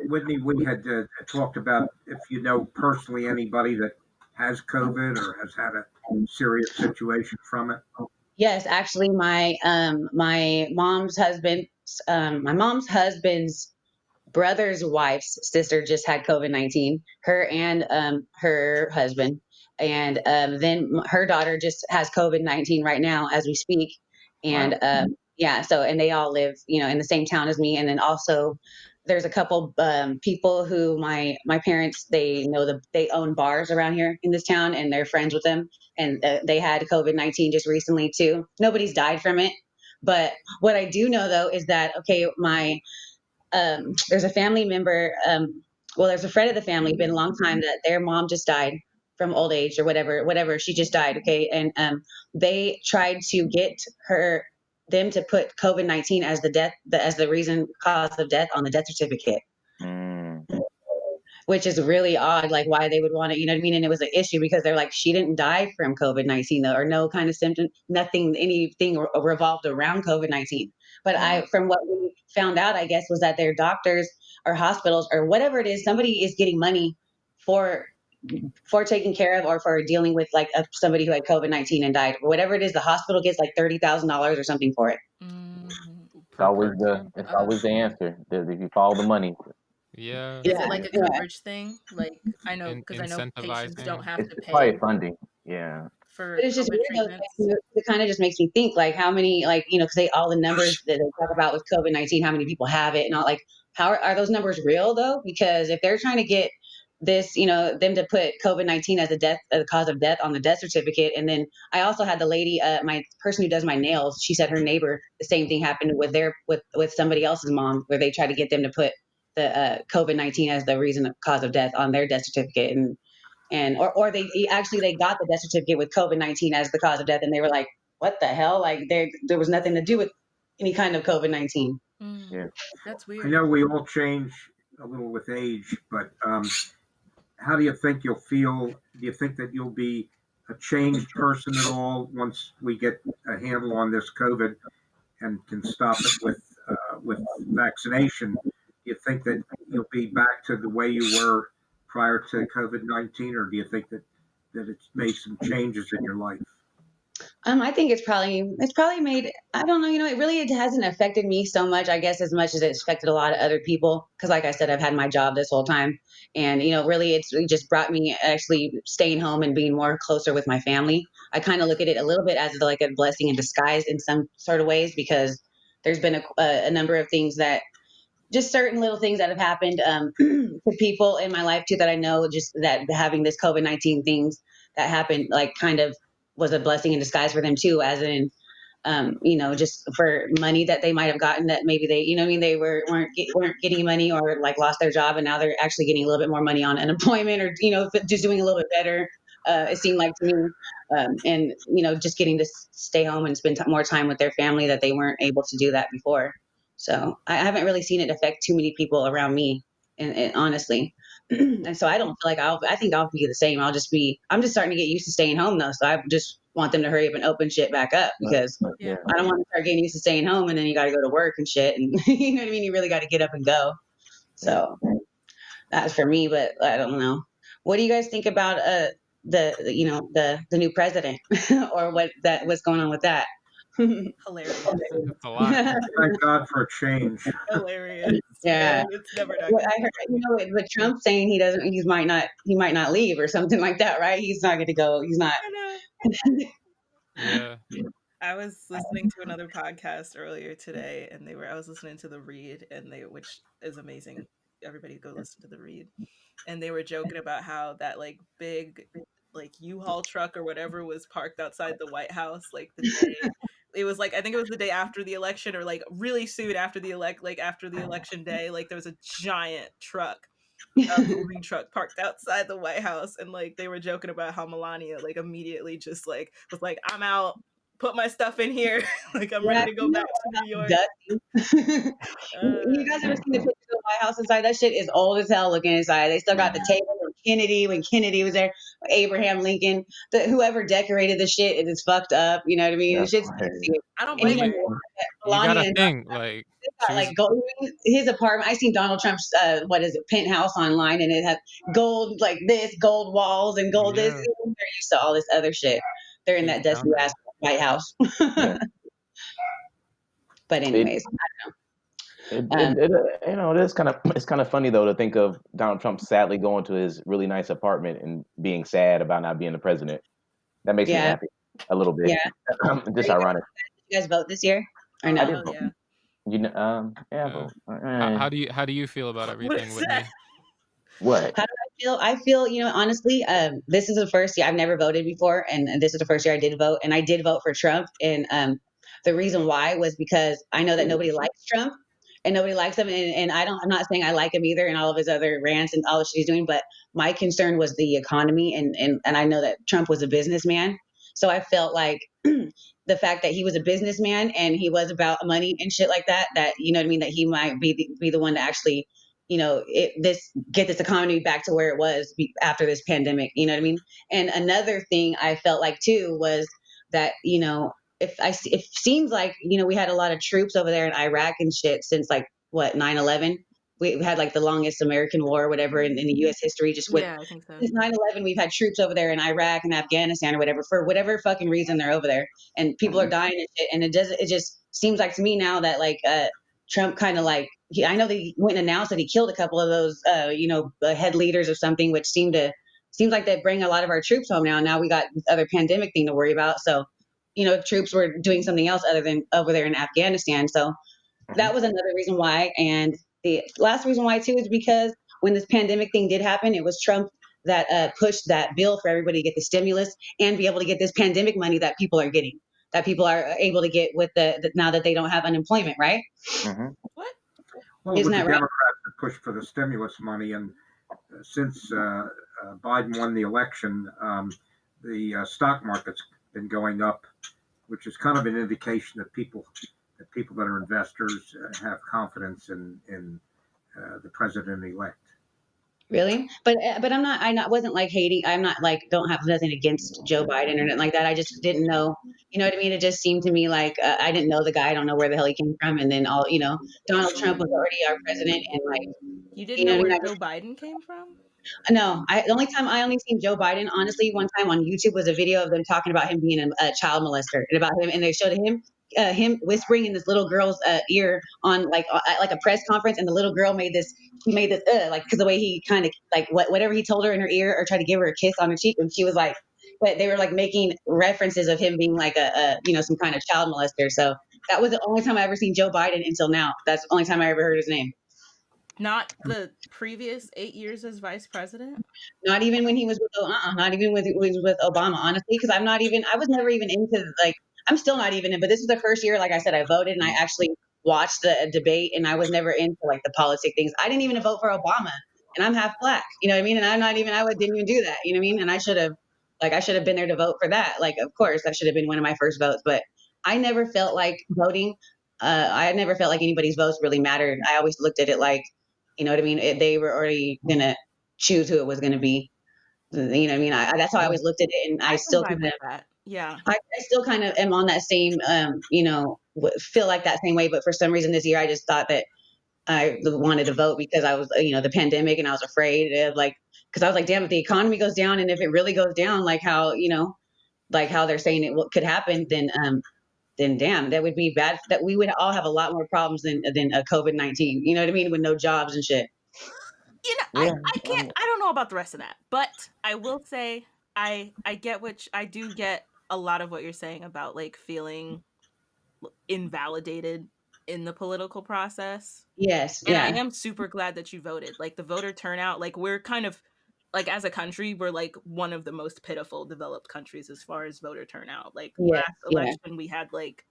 Whitney, we had talked about if you know personally anybody that has COVID or has had a serious situation from it. Yes, actually, my mom's husband's brother's wife's sister just had COVID-19. Her and her husband, and then her daughter just has COVID-19 right now as we speak. And Wow. yeah, so and they all live, you know, in the same town as me. And then also, there's a couple people who my parents, they know they own bars around here in this town, and they're friends with them, and they had COVID-19 just recently too. Nobody's died from it, but what I do know though is that, okay, my there's a family member, well, there's a friend of the family, been a long time, that their mom just died from old age or whatever. She just died. Okay. And they tried to get them to put COVID-19 as as the reason cause of death on the death certificate. Mm. which is really odd, like why they would want to, you know what I mean? And it was an issue because they're like, she didn't die from COVID-19 though, or no kind of symptom, nothing, anything revolved around COVID-19. But from what we found out, I guess, was that their doctors or hospitals or whatever it is, somebody is getting money for taking care of or for dealing with like somebody who had COVID-19 and died. Whatever it is, the hospital gets like $30,000 or something for it. It's always the answer. If you follow the money, Yeah. Is it like a coverage thing? Like I know because I know patients Incentivizing. don't have to it's pay probably funding. Yeah. for But it's just COVID weird though, treatments. it kind of just makes me think like how many, like, you know, because they all the numbers that they talk about with COVID-19, how many people have it and all, like how are those numbers real though? Because if they're trying to get this, you know, them to put COVID-19 as a cause of death on the death certificate, and then I also had the lady, my person who does my nails, she said her neighbor, the same thing happened with with somebody else's mom, where they tried to get them to put the COVID-19 as the reason of cause of death on their death certificate, or they got the death certificate with COVID-19 as the cause of death, and they were like, "What the hell?" Like there was nothing to do with any kind of COVID-19. Yeah. That's I weird. know we all change a little with age, but how do you think you'll feel? Do you think that you'll be a changed person at all once we get a handle on this COVID and can stop it with vaccination? Do you think that you'll be back to the way you were prior to COVID-19, or do you think that it's made some changes in your life? I think it's probably made, I don't know, you know, it hasn't affected me so much, I guess, as much as it's affected a lot of other people. Because like I said, I've had my job this whole time, and you know, really, it just brought me actually staying home and being more closer with my family. I kind of look at it a little bit as like a blessing in disguise in some sort of ways, because there's been a number of things that just certain little things that have happened to people in my life too, that I know, just that having this COVID-19 things that happened, like kind of was a blessing in disguise for them too, as in, you know, just for money that they might have gotten, that maybe they, you know what I mean, they weren't getting money, or like lost their job, and now they're actually getting a little bit more money on unemployment, or, you know, just doing a little bit better. It seemed like to me, and you know, just getting to stay home and spend more time with their family, that they weren't able to do that before. So I haven't really seen it affect too many people around me, and honestly, and so I don't feel like I think I'll be the same. I'm just starting to get used to staying home though. So I just want them to hurry up and open shit back up, because Yeah. I don't want to start getting used to staying home and then you got to go to work and shit. And you know what I mean? You really got to get up and go. So that's for me, but I don't know. What do you guys think about you know, the new president or what's going on with that? Hilarious. It's a lot. Thank God for a change. Hilarious. Yeah. Man, it's never not Well, gonna I heard, you know, with Trump saying he might not leave or something like that, right? He's not going to go. He's not. I know. Yeah. I was listening to another podcast earlier today, and I was listening to the Read, which is amazing. Everybody go listen to the Read. And they were joking about how that like big like U-Haul truck or whatever was parked outside the White House like the day it was like, I think it was the day after the election, or like really soon after after the election day, like there was a giant truck, a moving truck parked outside the White House, and like they were joking about how Melania like immediately just like was like, I'm out, put my stuff in here, like I'm ready to go back to New York. You guys ever seen the picture of the White House inside? That shit is old as hell looking inside. They still got the table when Kennedy was there, Abraham Lincoln, whoever decorated the shit, it is fucked up. You know what I mean? It's just, I don't and blame even her. You Melania gotta and think like got she like was. gold, his apartment. I seen Donald Trump's what is it, penthouse online, and it had gold, like this, gold walls and gold this. Yeah. They're used to all this other shit. They're in Huge that dusty downgrade. ass White House. Yeah. But anyways, You know, it's kind of funny though to think of Donald Trump sadly going to his really nice apartment and being sad about not being the president. That makes me yeah, happy a little bit. yeah. Just ironic. Did you guys vote this year or I no? did Oh vote. yeah. You know, yeah, I Yeah. vote. How do you feel about What everything, is Whitney? that? What? How do I feel? I feel, you know, honestly, this is the first year I've never voted before, and this is the first year I did vote, and I did vote for Trump, and the reason why was because I know that nobody likes Trump, and nobody likes him, and I'm not saying I like him either, and all of his other rants and all the shit he's doing, but my concern was the economy, and I know that Trump was a businessman, so I felt like the fact that he was a businessman and he was about money and shit like that, that, you know what I mean, that he might be the one to actually this get this economy back to where it was after this pandemic. You know what I mean? And another thing I felt like too was that it seems like we had a lot of troops over there in Iraq and shit since like what 9/11. We had like the longest American war or whatever in the U.S. history. Just with Yeah, I think so. since 9/11, we've had troops over there in Iraq and Afghanistan or whatever for whatever fucking reason they're over there, and people are dying and shit. And it just seems like to me now that like Trump kind of like I know they went and announced that he killed a couple of those head leaders or something, which seems like they bring a lot of our troops home now. Now we got this other pandemic thing to worry about. So troops were doing something else other than over there in Afghanistan. So that was another reason why. And the last reason why too is because when this pandemic thing did happen, it was Trump that pushed that bill for everybody to get the stimulus and be able to get this pandemic money that people are getting, that people are able to get with the now that they don't have unemployment, right? Mhm. What? Well, it Isn't was the that right? Democrats that pushed for the stimulus money, and since Biden won the election, the stock market's been going up, which is kind of an indication that people that are investors have confidence in the president elect. Really? But I'm not wasn't like hating. I'm not like don't have nothing against Joe Biden or anything like that. I just didn't know. You know what I mean? It just seemed to me like I didn't know the guy. I don't know where the hell he came from. And then Donald Trump was already our president, and like You didn't you know know what I where mean? Joe Biden came from? No, the only time I only seen Joe Biden, honestly, one time on YouTube was a video of them talking about him being a child molester and about him, and they showed him whispering in this little girl's ear on like at like a press conference, and the little girl made this like because the way he kind of like whatever he told her in her ear or tried to give her a kiss on her cheek, and she was like, but they were like making references of him being like a some kind of child molester. So that was the only time I ever seen Joe Biden until now. That's the only time I ever heard his name. Not the previous 8 years as vice president? Not even when he was with not even when he was with Obama, honestly, because I was never even into like I'm still not even in, but this is the first year, like I said, I voted and I actually watched the debate, and I was never into like the politic things. I didn't even vote for Obama, and I'm half black, you know what I mean? And I'm not even didn't even do that, you know what I mean? And I should have been there to vote for that. Like, of course, that should have been one of my first votes, but I never felt like voting. I never felt like anybody's votes really mattered. I always looked at it like, you know what I mean? They were already gonna choose who it was going to be. You know what I mean? That's how I always looked at it, and I can vibe with that. Yeah. I still kind of am on that same, feel like that same way. But for some reason this year, I just thought that I wanted to vote because I was, the pandemic, and I was afraid of like, because I was like, damn, if the economy goes down, and if it really goes down, like how, like how they're saying could happen, then damn, that would be bad. That we would all have a lot more problems than a COVID-19. You know what I mean? With no jobs and shit. Yeah. I don't know about the rest of that, but I will say I get I do get a lot of what you're saying about like feeling invalidated in the political process. Yes. And I Yeah. am super glad that you voted. Like the voter turnout, like we're kind of like as a country, we're like one of the most pitiful developed countries as far as voter turnout. Like Yeah. last Yeah. election we had like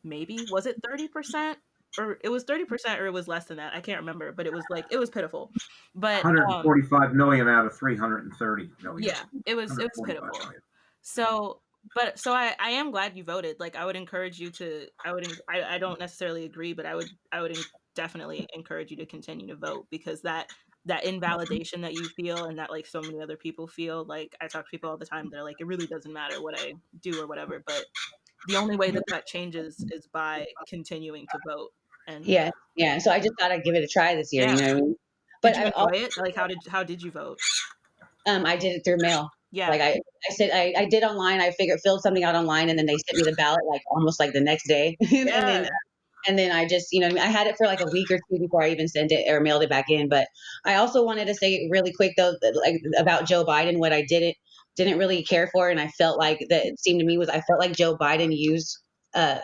maybe was it 30%, or it was 30%, or it was less than that. I can't remember, but it was like it was pitiful. But 145 million out of 330 million. yeah, it was 145 pitiful. million. So so I am glad you voted. Like I would encourage you to I don't necessarily agree, but I would definitely encourage you to continue to vote, because that invalidation that you feel and that like so many other people feel, like I talk to people all the time, they're like it really doesn't matter what I do or whatever, but the only way that that changes is by continuing to vote. And Yeah. Yeah. So I just thought I'd give it a try this year. yeah, You know what I mean? But did you I also, enjoy it? Like how did you vote? I did it through mail. Yeah. Like I said, I did online. I filled something out online, and then they sent me the ballot like almost like the next day, Yeah. and then I just, what I mean, I had it for like a week or two before I even sent it or mailed it back in. But I also wanted to say really quick though, that, like about Joe Biden, what I didn't really care for, and I felt like that it seemed to me was I felt like Joe Biden used, uh,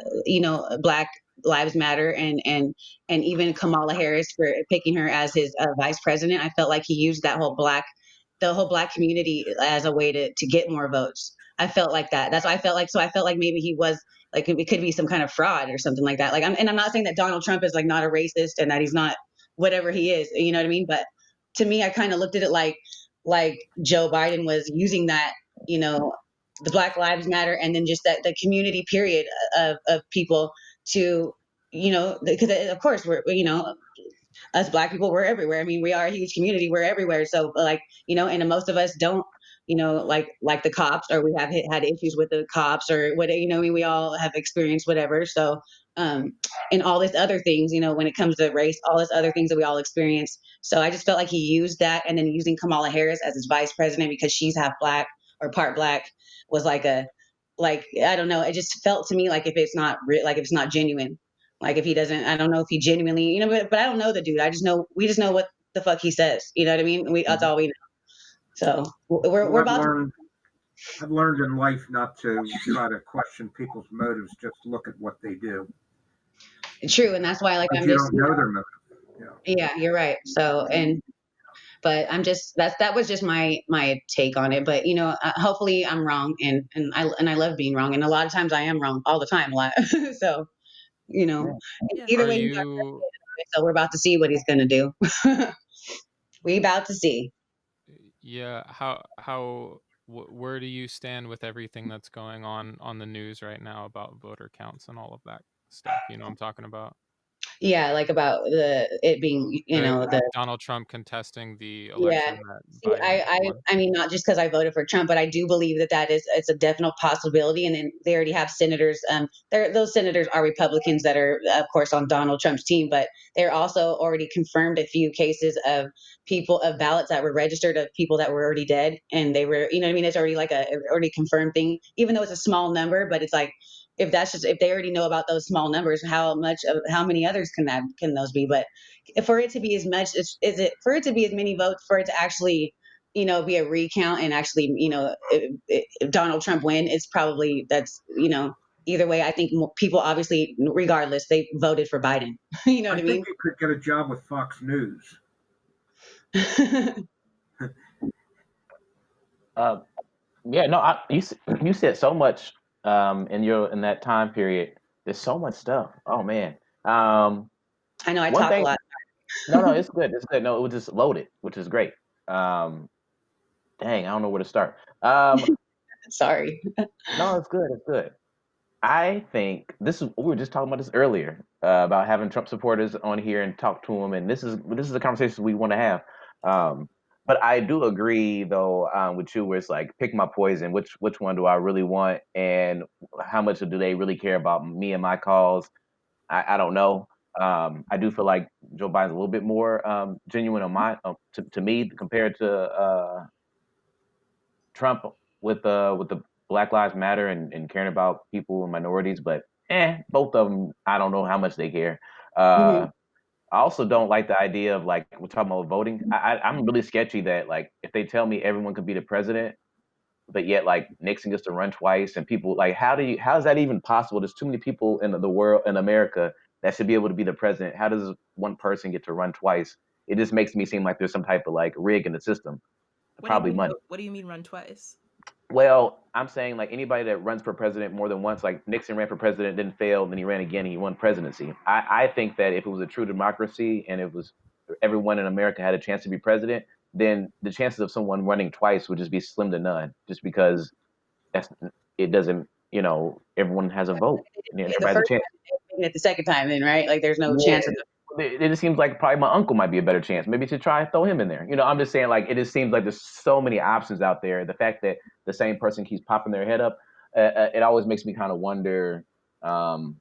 Black Lives Matter and even Kamala Harris for picking her as his vice president. I felt like he used the whole black community as a way to get more votes. I felt like that. That's what I felt like. So I felt like maybe he was like it could be some kind of fraud or something like that. Like I'm not saying that Donald Trump is like not a racist and that he's not whatever he is. You know what I mean? But to me, I kind of looked at it like Joe Biden was using that, the Black Lives Matter, and then just that the community period of people to, because of course we're us Black people, we're everywhere. I mean, we are a huge community. We're everywhere. So like, and most of us don't, like the cops, or we have had issues with the cops, or what, I mean, we all have experienced whatever. So, um, and all this other things, when it comes to race, all this other things that we all experience. So I just felt like he used that, and then using Kamala Harris as his vice president because she's half Black or part Black was like, I don't know. It just felt to me like if it's not like if it's not genuine, like if he doesn't, I don't know if he genuinely, but I don't know the dude. We just know what the fuck he says. You know what I mean? That's all we know. So we're Well, about to. I've learned in life not to try to question people's motives. Just look at what they do, True, and that's why, like, because I'm you just, don't know their motive. yeah, you're right. So, but I'm just, that was just my take on it. But hopefully I'm wrong, and I love being wrong, and a lot of times I am wrong all the time, a lot. So, Yeah. either Are way, you? so we're about to see what he's gonna do. We about to see. Yeah. Where do you stand with everything that's going on the news right now about voter counts and all of that stuff? You know what I'm talking about? Yeah, like about it being, the Donald Trump contesting the yeah. election that See, Biden won. I mean, not just because I voted for Trump, but I do believe that it's a definite possibility. And then they already have senators. Those senators are Republicans that are, of course, on Donald Trump's team, but they're also already confirmed a few cases of ballots that were registered of people that were already dead, and they were, you know what I mean? It's already like a already confirmed thing, even though it's a small number. But it's like, if they already know about those small numbers, how many others can those be? But for it to be as much is it for it to be as many votes for it to actually be a recount and actually if Donald Trump win, it's probably that's either way. I think people obviously, regardless, they voted for Biden. You know I what I think mean? you could get a job with Fox News. Uh, yeah, no, you said so much in that time period. There's so much stuff. Oh man. Um, I know I one talk a thing. lot. No, it's good. It's good. No, it was just loaded, which is great. Um, dang, I don't know where to start. Sorry. No, it's good. It's good. I think we were just talking about this earlier about having Trump supporters on here and talk to them, and this is a conversation we want to have. Um, but I do agree though with you, where it's like pick my poison. Which one do I really want, and how much do they really care about me and my cause? I don't know. I do feel like Joe Biden's a little bit more genuine on to me compared to Trump with the Black Lives Matter and caring about people and minorities, but both of them, I don't know how much they care. Hmm. I also don't like the idea of like we're talking about voting. I'm really sketchy that like if they tell me everyone could be the president, but yet like Nixon gets to run twice, and people like how is that even possible? There's too many people in the world in America that should be able to be the president. How does one person get to run twice? It just makes me seem like there's some type of like rig in the system. What do you Probably mean? money. What do you mean run twice? Well, I'm saying like anybody that runs for president more than once, like Nixon ran for president, didn't fail, then he ran again and he won presidency. I think that if it was a true democracy and it was everyone in America had a chance to be president, then the chances of someone running twice would just be slim to none, just because that's it doesn't, everyone has a vote. The Everybody has a first chance. time, and at the second time, then right? Like there's no Yeah, chance of it just seems like probably my uncle might be a better chance. Maybe to try and throw him in there. I'm just saying like it just seems like there's so many options out there. The fact that the same person keeps popping their head up, it always makes me kind of wonder. Um,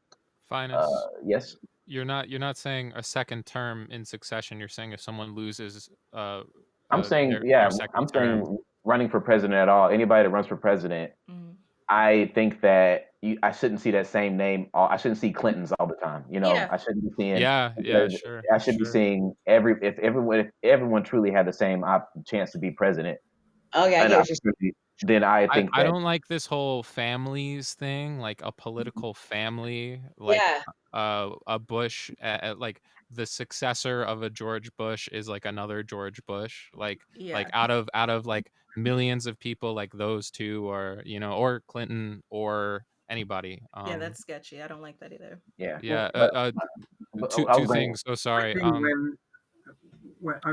Finest. yes, You're not saying a second term in succession. You're saying if someone loses I'm saying their yeah, second I'm term. saying running for president at all. Anybody that runs for president, Mm. I think that I shouldn't see that same name. I shouldn't see Clintons all the time. Yeah. I shouldn't be seeing. Yeah, sure, I should be sure. seeing if everyone truly had the same chance to be president, okay, I an get what you're opportunity, then I think I that don't like this whole families thing, like a political family, like yeah. a Bush, like the successor of a George Bush is like another George Bush, like Yeah. out of like millions of people, like those two, or or Clinton or anybody. Yeah, that's sketchy. I don't like that either. yeah. Yeah. But Two I was two going. things. So sorry. Thinking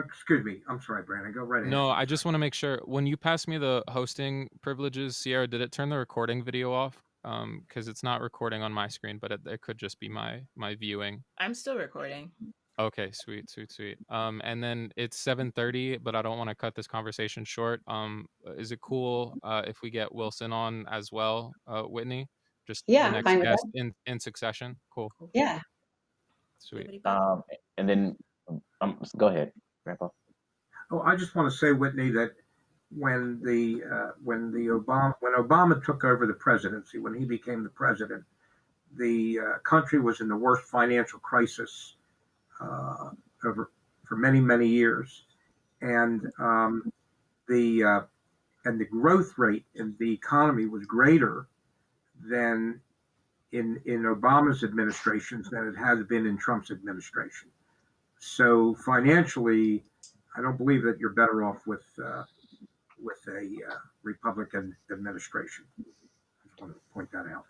excuse me, I'm sorry, Brandon. Go right ahead. No, I just want to make sure when you passed me the hosting privileges, Sierra, did it turn the recording video off? Because it's not recording on my screen, but it could just be my viewing. I'm still recording. Okay, sweet, sweet, sweet. And then it's 7:30, but I don't want to cut this conversation short. Is it cool if we get Wilson on as well, Whitney? Just the Yeah, I'm next fine with guest that. in succession. Cool, Cool. Yeah. sweet. Bibbidi bob. And then go ahead, Grandpa. Oh, I just want to say, Whitney, that when Obama took over the presidency, when he became the president, the country was in the worst financial crisis uh, over for many years, and the uh, and the growth rate in the economy was greater than in Obama's administrations than it has been in Trump's administration. So financially, I don't believe that you're better off with a Republican administration. I just want to point that out.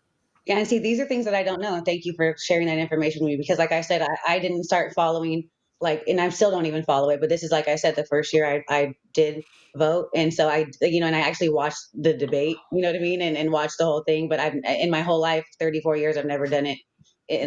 Yeah, and see, these are things that I don't know. And thank you for sharing that information with me because, like I said, I didn't start following, like, and I still don't even follow it. But this is, like I said, the first year I did vote. And so and I actually watched the debate, you know what I mean? And watched the whole thing. But in my whole life, 34 years, I've never done it.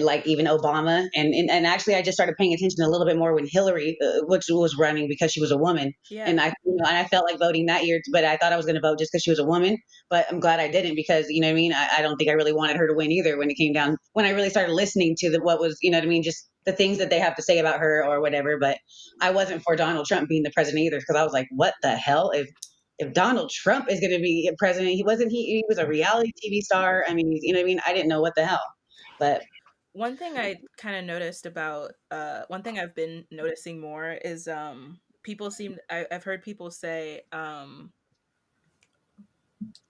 Like even Obama, and actually, I just started paying attention a little bit more when Hillary, which was running because she was a woman, Yeah. and I felt like voting that year, but I thought I was going to vote just because she was a woman, but I'm glad I didn't because you know what I mean. I don't think I really wanted her to win either when it came down when I really started listening to what was you know what I mean, just the things that they have to say about her or whatever. But I wasn't for Donald Trump being the president either because I was like, what the hell if Donald Trump is going to be president? He was a reality TV star. I mean, you know what I mean. I didn't know what the hell, but One thing I kind of noticed about one thing I've been noticing more is people I've heard people say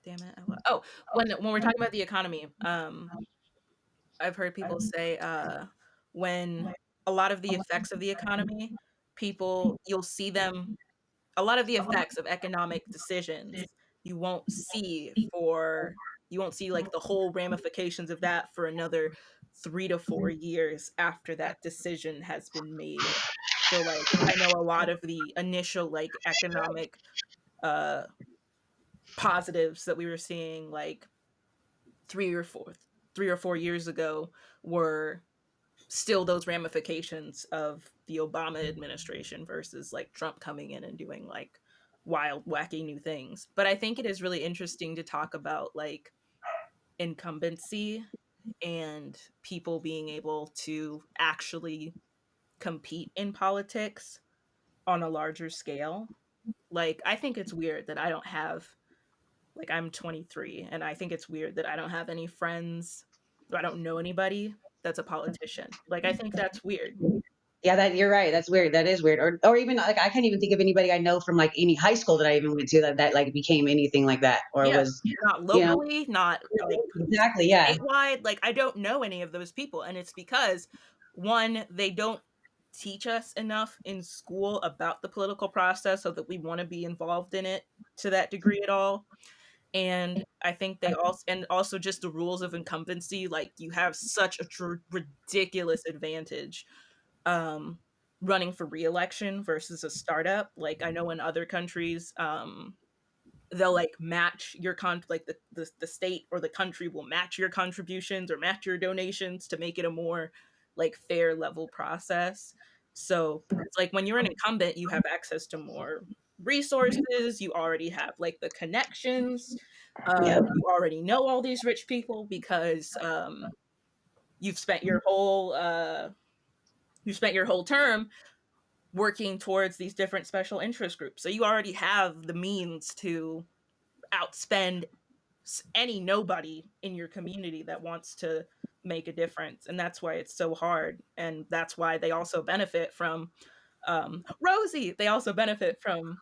damn it when we're talking about the economy I've heard people say when a lot of the effects of the economy you'll see them a lot of the effects of economic decisions you won't see for you won't see like the whole ramifications of that for another 3 to 4 years after that decision has been made. So like I know a lot of the initial like economic uh positives that we were seeing like 3 or 4 years ago were still those ramifications of the Obama administration versus like Trump coming in and doing like wild, wacky new things. But I think it is really interesting to talk about like incumbency and people being able to actually compete in politics on a larger scale. Like, I think it's weird that I don't have, like, I'm 23, and I think it's weird that I don't have any friends, or I don't know anybody that's a politician. Like, I think that's weird. yeah, that you're right. That's weird. That is weird. Or even like I can't even think of anybody I know from like any high school that I even went to that like became anything like that or Yeah, was not you know locally, not like exactly yeah. statewide. Like, I don't know any of those people. And it's because, one, they don't teach us enough in school about the political process so that we want to be involved in it to that degree at all. And I think also just the rules of incumbency, like you have such a ridiculous advantage um running for re-election versus a startup. Like I know in other countries they'll like match your like the state or the country will match your contributions or match your donations to make it a more like fair level process. So it's like when you're an incumbent you have access to more resources, you already have like the connections, Yeah. you already know all these rich people because you've spent your whole term working towards these different special interest groups, so you already have the means to outspend any nobody in your community that wants to make a difference. And that's why it's so hard, and that's why they also benefit from Rosie, they also benefit from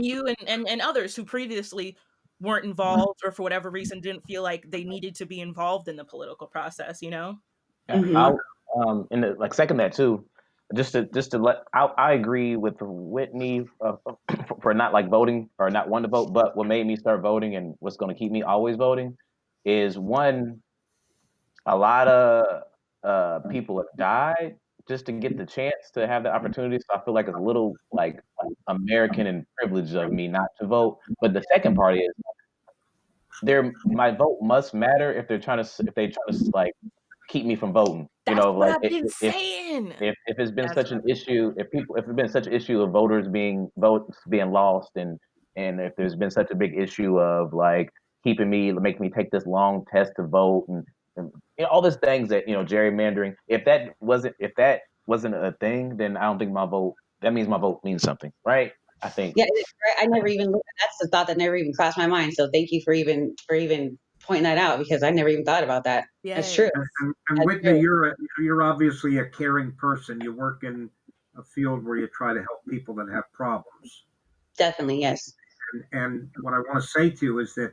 you and others who previously weren't involved or for whatever reason didn't feel like they needed to be involved in the political process, you know. Yeah, Hmm. I'll and like second that too. Just to let I agree with Whitney for not like voting or not wanting to vote. But what made me start voting and what's going to keep me always voting is one, a lot of people have died just to get the chance to have the opportunity. So I feel like it's a little like American and privilege of me not to vote. But the second part is my vote must matter if they trying to like keep me from voting. That's what Like I've been saying. if it's been That's such what an issue, if it's been such an issue of votes being lost, and if there's been such a big issue of like making me take this long test to vote, and all these things that gerrymandering. If that wasn't a thing, then I don't think that means my vote means something, right? I think. Yeah, I never even looked. That's the thought that never even crossed my mind. So thank you for even pointing that out, because I never even thought about that. That's true. Yes. And That's Whitney, true. you're obviously a caring person. You work in a field where you try to help people that have problems. Definitely, yes. And what I want to say to you is that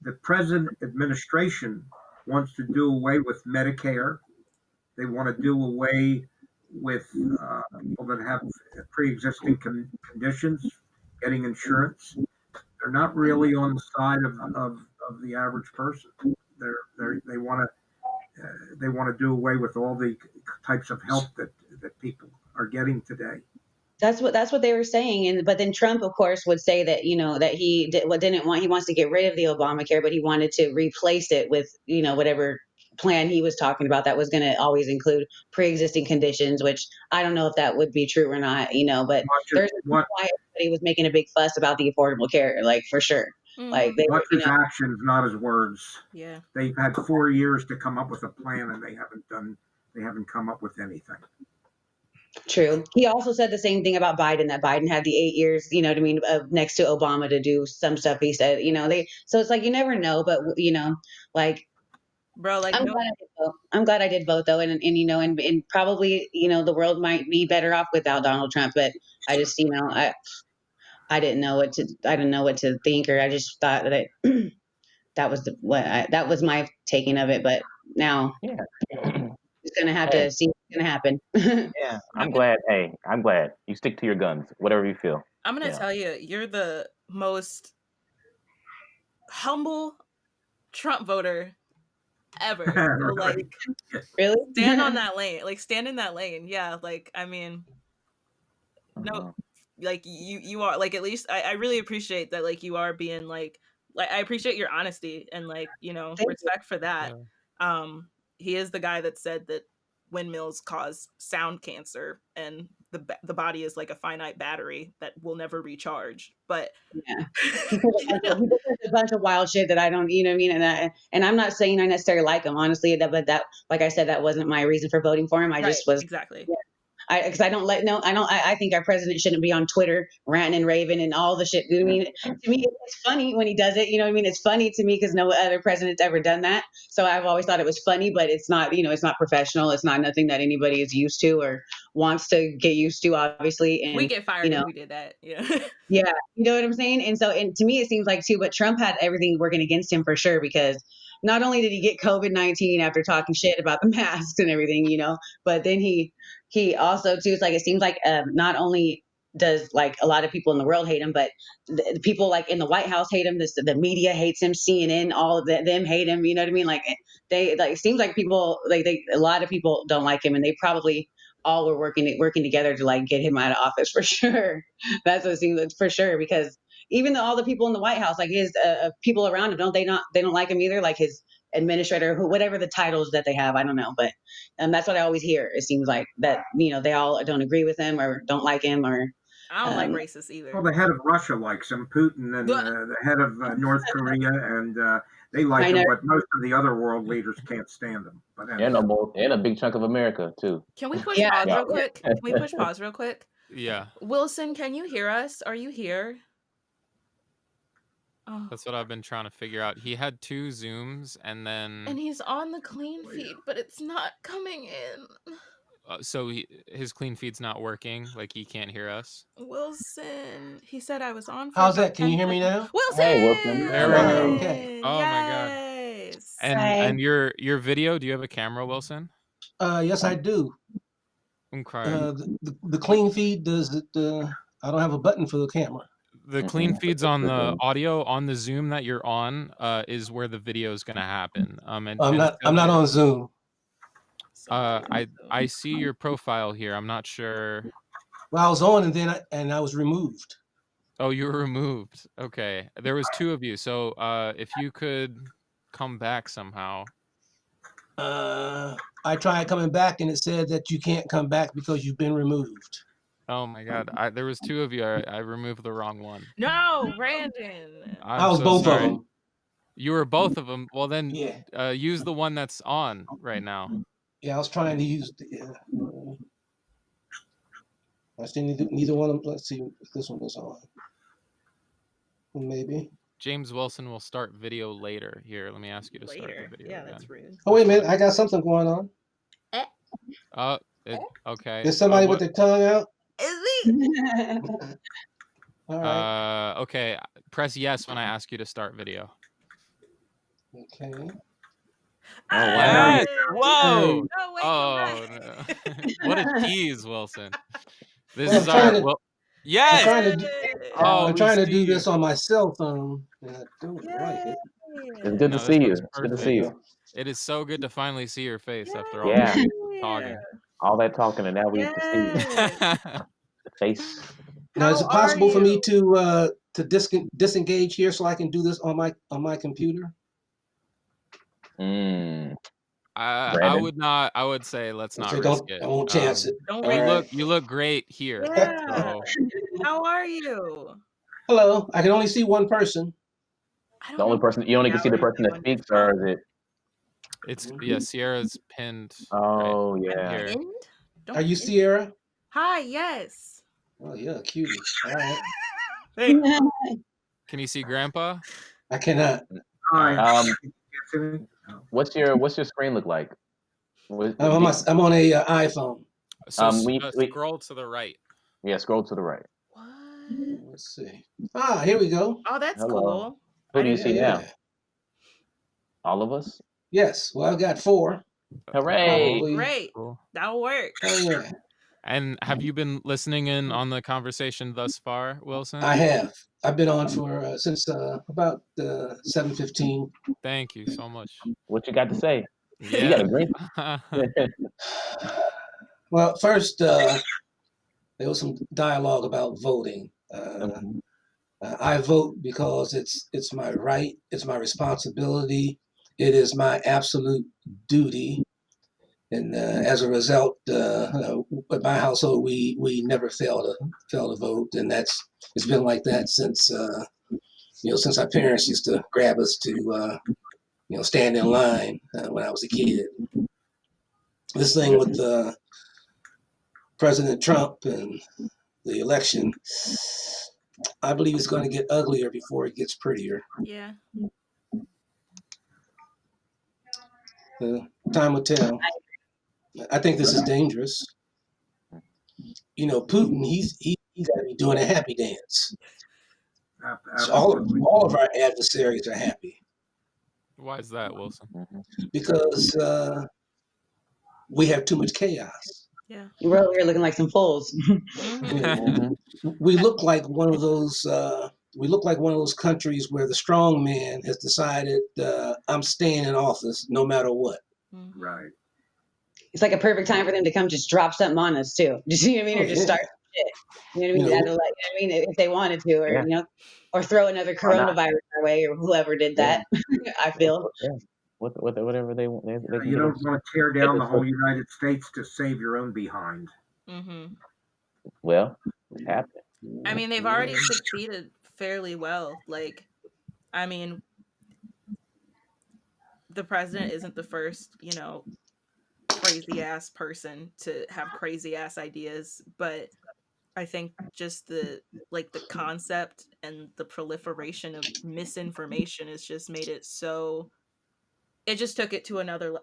the present administration wants to do away with Medicare. They want to do away with people that have pre-existing conditions getting insurance. They're not really on the side of the average person. They want to do away with all the types of help that people are getting today. That's what they were saying. And but then Trump, of course, would say that that didn't want, he wants to get rid of the Obamacare, but he wanted to replace it with whatever plan he was talking about that was going to always include pre-existing conditions, which I don't know if that would be true or not. But Much as there's a reason what why everybody was making a big fuss about the Affordable Care, like for sure. Like Mhm. they were, much as actions, not as words. Yeah. They've had 4 years to come up with a plan, and they haven't come up with anything. true. He also said the same thing about Biden, that Biden had the 8 years, you know what I mean, next to Obama to do some stuff. He said, so it's like you never know, but like Bro, like I'm no. glad I did vote. I'm glad I did vote though, and probably the world might be better off without Donald Trump, but I just I didn't know what to think, or I just thought that that was that was my taking of it, but now Yeah. it's gonna have Hey, to see what's gonna happen. yeah. I'm I'm gonna glad. Hey, I'm glad you stick to your guns, whatever you feel. I'm gonna Yeah. tell you, you're the most humble Trump voter ever. So like Really? stand on that lane. Like stand in that lane. Yeah. Like I mean, no, Uh-huh. like you are like, at least I really appreciate that, like you are being like I appreciate your honesty and like Thank you. respect for that. Yeah. He is the guy that said that windmills cause sound cancer, and the body is like a finite battery that will never recharge, but Yeah. He said a bunch of wild shit that I don't, you know what I mean? And I'm not saying I necessarily like him, honestly, but that, like I said, that wasn't my reason for voting for him. I right, just was, exactly. yeah, because I don't let no, I don't. I think our president shouldn't be on Twitter ranting and raving and all the shit. I mean, to me, it's funny when he does it. You know what I mean? It's funny to me because no other president's ever done that. So I've always thought it was funny, but it's not. It's not professional. It's not nothing that anybody is used to or wants to get used to, obviously. We And get fired if we did that. Yeah. yeah, you know what I'm saying? And so, and to me, it seems like too, but Trump had everything working against him for sure, because not only did he get COVID-19 after talking shit about the masks and everything, but then he also too, it's like, it seems like not only does like a lot of people in the world hate him, but the people like in the White House hate him. The media hates him. CNN, all of them hate him. You know what I mean? Like they like, it seems like people like a lot of people don't like him, and they probably all were working together to like get him out of office for sure. That's what it seems for sure, because even though all the people in the White House, like his people around him, they don't like him either, like his administrator, whatever the titles that they have, I don't know, but that's what I always hear. It seems like that they all don't agree with him or don't like him, or I don't like um, racists Well, either. the head of Russia likes him, Putin, and But the head of North Korea, and they like him, China. but most of the other world leaders can't stand him. But And anyhow, a big chunk of America too. can we push Yeah, pause Yeah. real quick? Can we push pause real quick? Yeah. Wilson, can you hear us? Are you here? Oh. That's what I've been trying to figure out. He had 2 Zooms, and then And he's on the clean feed, but it's not coming in. so his clean feed's not working. Like he can't hear us. Wilson. He said I was on for How's about that? Can 10 you hear me seconds. now? Hey, Wilson. There we Oh, go. okay. Oh my god. Yes. And Hi. your video, do you have a camera, Wilson? Yes, I do. Okay. The clean feed does it. I don't have a button for the camera. The clean feeds on the audio on the Zoom that you're on is where the video is going to happen. And I'm not. I'm not on Zoom. I see your profile here. I'm not sure. Well, I was on, and then I was removed. Oh, you were removed. Okay. There was 2 of you. So if you could come back somehow. I tried coming back and it said that you can't come back because you've been removed. Oh my God, there was 2 of you. I removed the wrong one. No, Brandon. I I'm was so both of sorry. them. You were both of them. Well, then Yeah. use the one that's on right now. Yeah, I was trying to use I see neither one of them. Let's see if this one is on. Maybe. James Wilson will start video later. Here, let me ask you to start the Later. video Yeah, again. that's rude. Oh, wait a minute. I got something going on. Okay. There's somebody with their tongue out. Is he? All right. Okay. Press yes when I ask you to start video. Okay. Oh, wow. Yes! Whoa! No, wait, Oh, go no. back. What a tease, Wilson. This Well, is our yes. I'm We trying to see do you. this on my cell phone. And I don't like it. It's good No, to this see you. looks It's good to perfect. see you. It is so good to finally see your face after all Yeah. this talking. All that talking, and now we get to see you. The face. Now, is How it possible are for me you? to disengage here so I can do this on my computer? I Brandon? would not. I would say let's not Okay, risk it. I won't chance it. Don't All You right. look great here. Yeah. So How are you? Hello. I can only see one person. I don't The only know. person you only can see the Gallery person that on your speaks, or phone. is it? it's Sierra's pinned. Oh right yeah. here. Pinned? Don't Are you pin- Sierra? Hi, yes. Oh yeah, cutie. All right. Hey, can you see Grandpa? I cannot. Hi. Um, Get to me? Oh. what's your screen look like? I'm on a iPhone. So we scroll to the right. yeah, scroll to the right. What? Let's see. Here we go. Oh, that's Hello. cool. Who I do you didn't see know. now? All of us. Yes. Well, I've got 4. Hooray! Probably. Great. Cool. That'll work. Oh yeah. And have you been listening in on the conversation thus far, Wilson? I have. I've been on for since about 7:15. Thank you so much. What you got to say? Yeah. You got a green. Well, first there was some dialogue about voting. I vote because it's my right, it's my responsibility, it is my absolute duty, and as a result, at my household we never fail to vote, and it's been like that since since our parents used to grab us to stand in line when I was a kid. This thing with President Trump and the election, I believe it's going to get uglier before it gets prettier. Yeah. Time will tell. I think this is dangerous. Putin, he's got to be doing a happy dance. So all of our adversaries are happy. Why is that, Wilson? Because we have too much chaos. Yeah. You were over here looking like some fools. We look like one of those. We look like one of those countries where the strong man has decided, I'm staying in office no matter what. Right. It's like a perfect time for them to come just drop something on us too. Do you see what I mean? Or just start some shit. You know what I mean? You know what I mean? If they wanted to, or or throw another coronavirus our way, or whoever did that. I feel. Yeah. Whatever they You don't want to tear down the whole United States to save your own behind. Well, it's happening. I mean, they've already succeeded fairly well. Like, I mean, the president isn't the first, crazy ass person to have crazy ass ideas, but I think just the concept and the proliferation of misinformation has just made it so. It just took it to another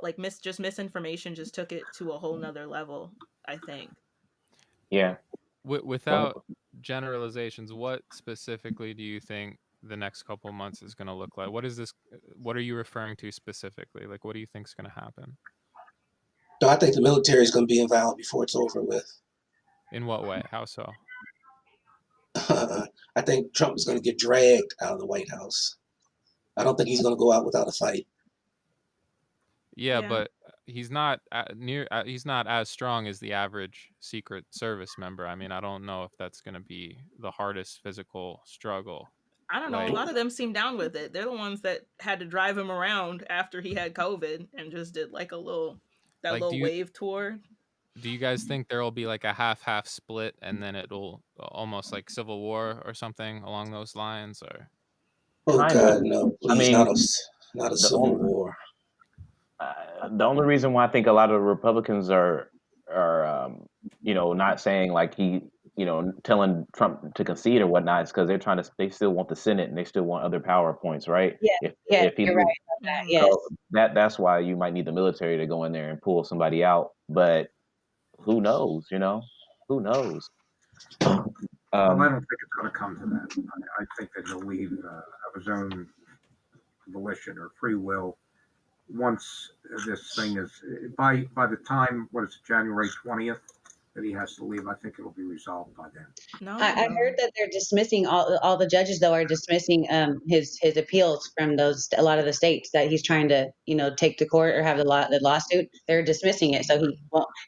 misinformation just took it to a whole nother level, I think. Yeah. Without generalizations, what specifically do you think the next couple months is going to look like? What is this? What are you referring to specifically? Like, what do you think is going to happen? So I think the military is going to be involved before it's over with. In what way? How so? I think Trump is going to get dragged out of the White House. I don't think he's going to go out without a fight. Yeah, but he's not he's not as strong as the average Secret Service member. I mean, I don't know if that's going to be the hardest physical struggle. I don't know. A Like, lot of them seem down with it. They're the ones that had to drive him around after he had COVID and just did like a little like, wave tour. do you guys think there will be like a half split, and then it'll almost like Civil War or something along those lines, or? Oh Kind of. God, no! I Please, mean, not a the civil only, war. the only reason why I think a lot of the Republicans are not saying like telling Trump to concede or whatnot is because they still want the Senate and they still want other power points, right? Yeah, yeah, If he you're right loses, about that. Mhm. Yes. so that's why you might need the military to go in there and pull somebody out. But who knows? Who knows? Well, I Um, don't think it's going to come to that. I think that he'll leave of his own volition or free will once this thing is by the time what is it, January 20th that he has to leave. I think it'll be resolved by then. No, I heard that they're dismissing all the judges though are dismissing his appeals from a lot of the states that he's trying to take to court or have the lawsuit. They're dismissing it, so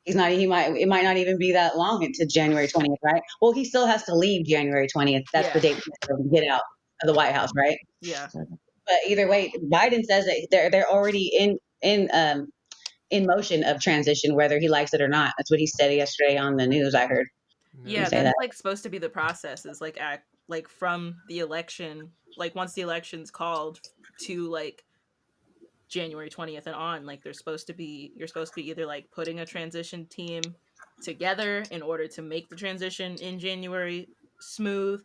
he might not even be that long into January 20th, right? Well, he still has to leave January 20th. That's the Yeah. date to get out of the White House, right? Yeah. But either way, Biden says that they're already in motion of transition, whether he likes it or not. That's what he said yesterday on the news. I heard him Yeah, say that's that. like supposed to be the process is like like from the election, like once the election's called to like January 20th and on, like you're supposed to be either like putting a transition team together in order to make the transition in January smooth,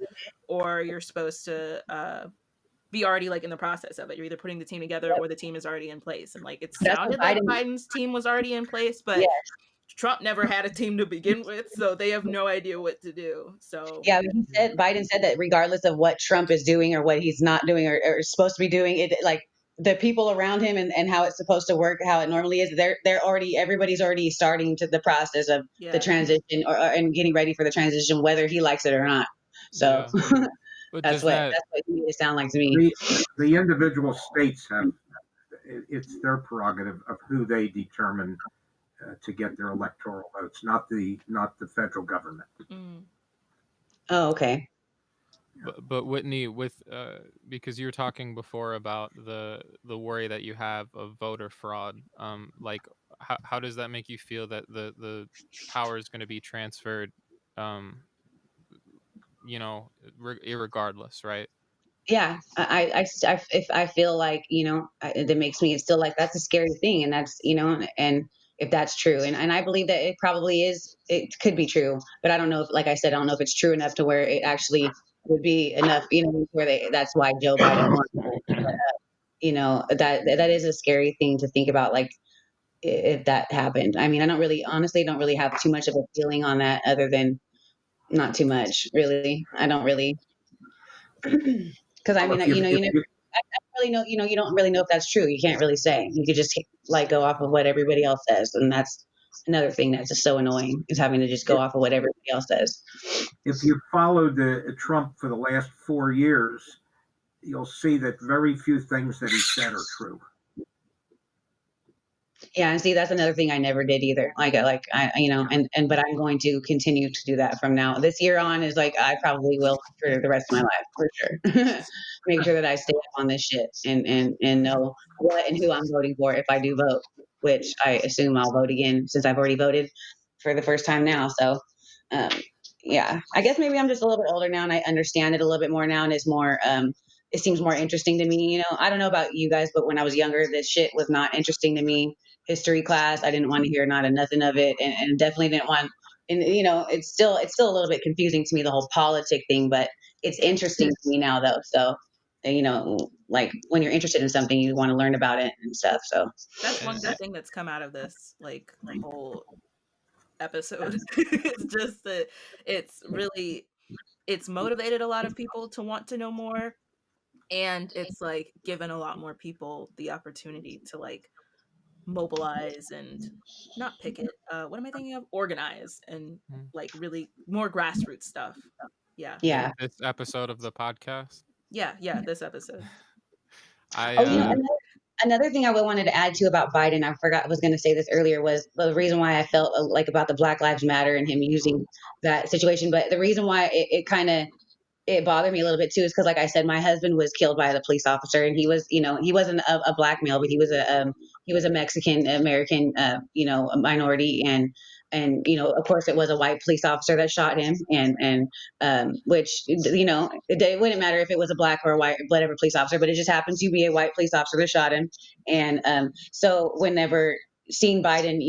or you're supposed to be already like in the process of it. You're either putting the team together or the team is already in place. And like it That's what sounded like Biden. Biden's team was already in place, Yeah, but Trump never had a team to begin with, so they have no idea what to do. So yeah. Biden said that regardless of what Trump is doing or what he's not doing or is supposed to be doing, it like the people around him and how it's supposed to work, how it normally is. They're already everybody's already starting to the process of the yeah, transition and getting ready for the transition, whether he likes it or not. So Yeah, but that's does what that you made it sound like to me. The individual states have it's their prerogative of who they determine to get their electoral votes, not the federal government. mm, Oh, okay. but Whitney, with because you were talking before about the worry that you have of voter fraud, like how does that make you feel that the power is going to be transferred, um, irregardless, right? Yeah, if I feel like that makes me still like that's a scary thing, and that's and if that's true, and I believe that it probably is, it could be true, but I don't know if, like I said, I don't know if it's true enough to where it actually would be enough, where that's why Joe Biden won. That is a scary thing to think about, like if that happened. I mean, I don't really, honestly, don't really have too much of a feeling on that, other than not too much, really. I don't really, because I Well, mean, if you I don't really know, you don't really know if that's true. You can't really say. You could just like go off of what everybody else says, and that's another thing that's just so annoying, is having to just go off of what everybody else says. if you followed Trump for the last 4 years, you'll see that very few things that he said are true. Yeah, and see, that's another thing I never did either. But I'm going to continue to do that from now. This year on is like I probably will for the rest of my life for sure. Make sure that I stay up on this shit and know what and who I'm voting for if I do vote, which I assume I'll vote again since I've already voted for the first time now. So, um, yeah, I guess maybe I'm just a little bit older now and I understand it a little bit more now, and it's more it seems more interesting to me. I don't know about you guys, but when I was younger, this shit was not interesting to me. History class, I didn't want to hear not a nothing of it, and definitely didn't want. And it's still a little bit confusing to me, the whole politic thing, but it's yeah. interesting to me now though. So like when you're interested in something, you want to learn about it and stuff. So That's one And good thing that's come out of this like whole episode. It's just that it's motivated a lot of people to want to know more, and it's like given a lot more people the opportunity to like mobilize and not picket. What am I thinking of? Organize and mm, like really more grassroots stuff. Yeah. yeah. this episode of the podcast, Yeah, this episode. I Oh, mhm. another thing I wanted to add to about Biden, I forgot I was going to say this earlier, was the reason why I felt like about the Black Lives Matter and him using that situation. But the reason why it kind of it bothered me a little bit too is because, like I said, my husband was killed by the police officer, and he was, he wasn't a black male, but he was a Mexican American, a minority, and of course, it was a white police officer that shot him, and which it wouldn't matter if it was a black or a white whatever police officer, but it just happened to be a white police officer that shot him, and so whenever seeing Biden,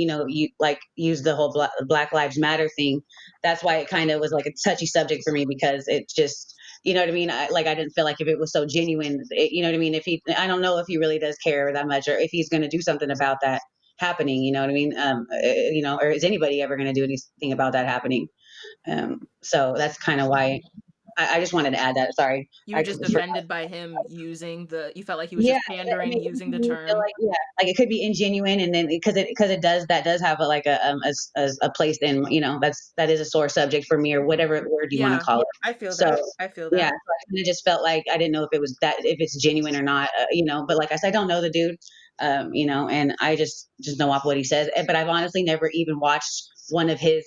use the whole Black Lives Matter thing, that's why it kind of was like a touchy subject for me because it just, you know what I mean? I didn't feel like if it was so genuine, you know what I mean? I don't know if he really does care that much or if he's going to do something about that happening, you know what I mean? Or is anybody ever going to do anything about that happening? So that's kind of why I just wanted to add that. Sorry. You were just offended by him using you felt like he was Yeah, just pandering it using the made me feel term. like, like it could be ingenuine, and then because that does have a place in, that is a sore subject for me or whatever word you want to call it. I feel So that. I feel that. yeah, so I kind of just felt like I didn't know if it was if it's genuine or not, but like I said, I don't know the dude, and I just know off what he says. But I've honestly never even watched one of his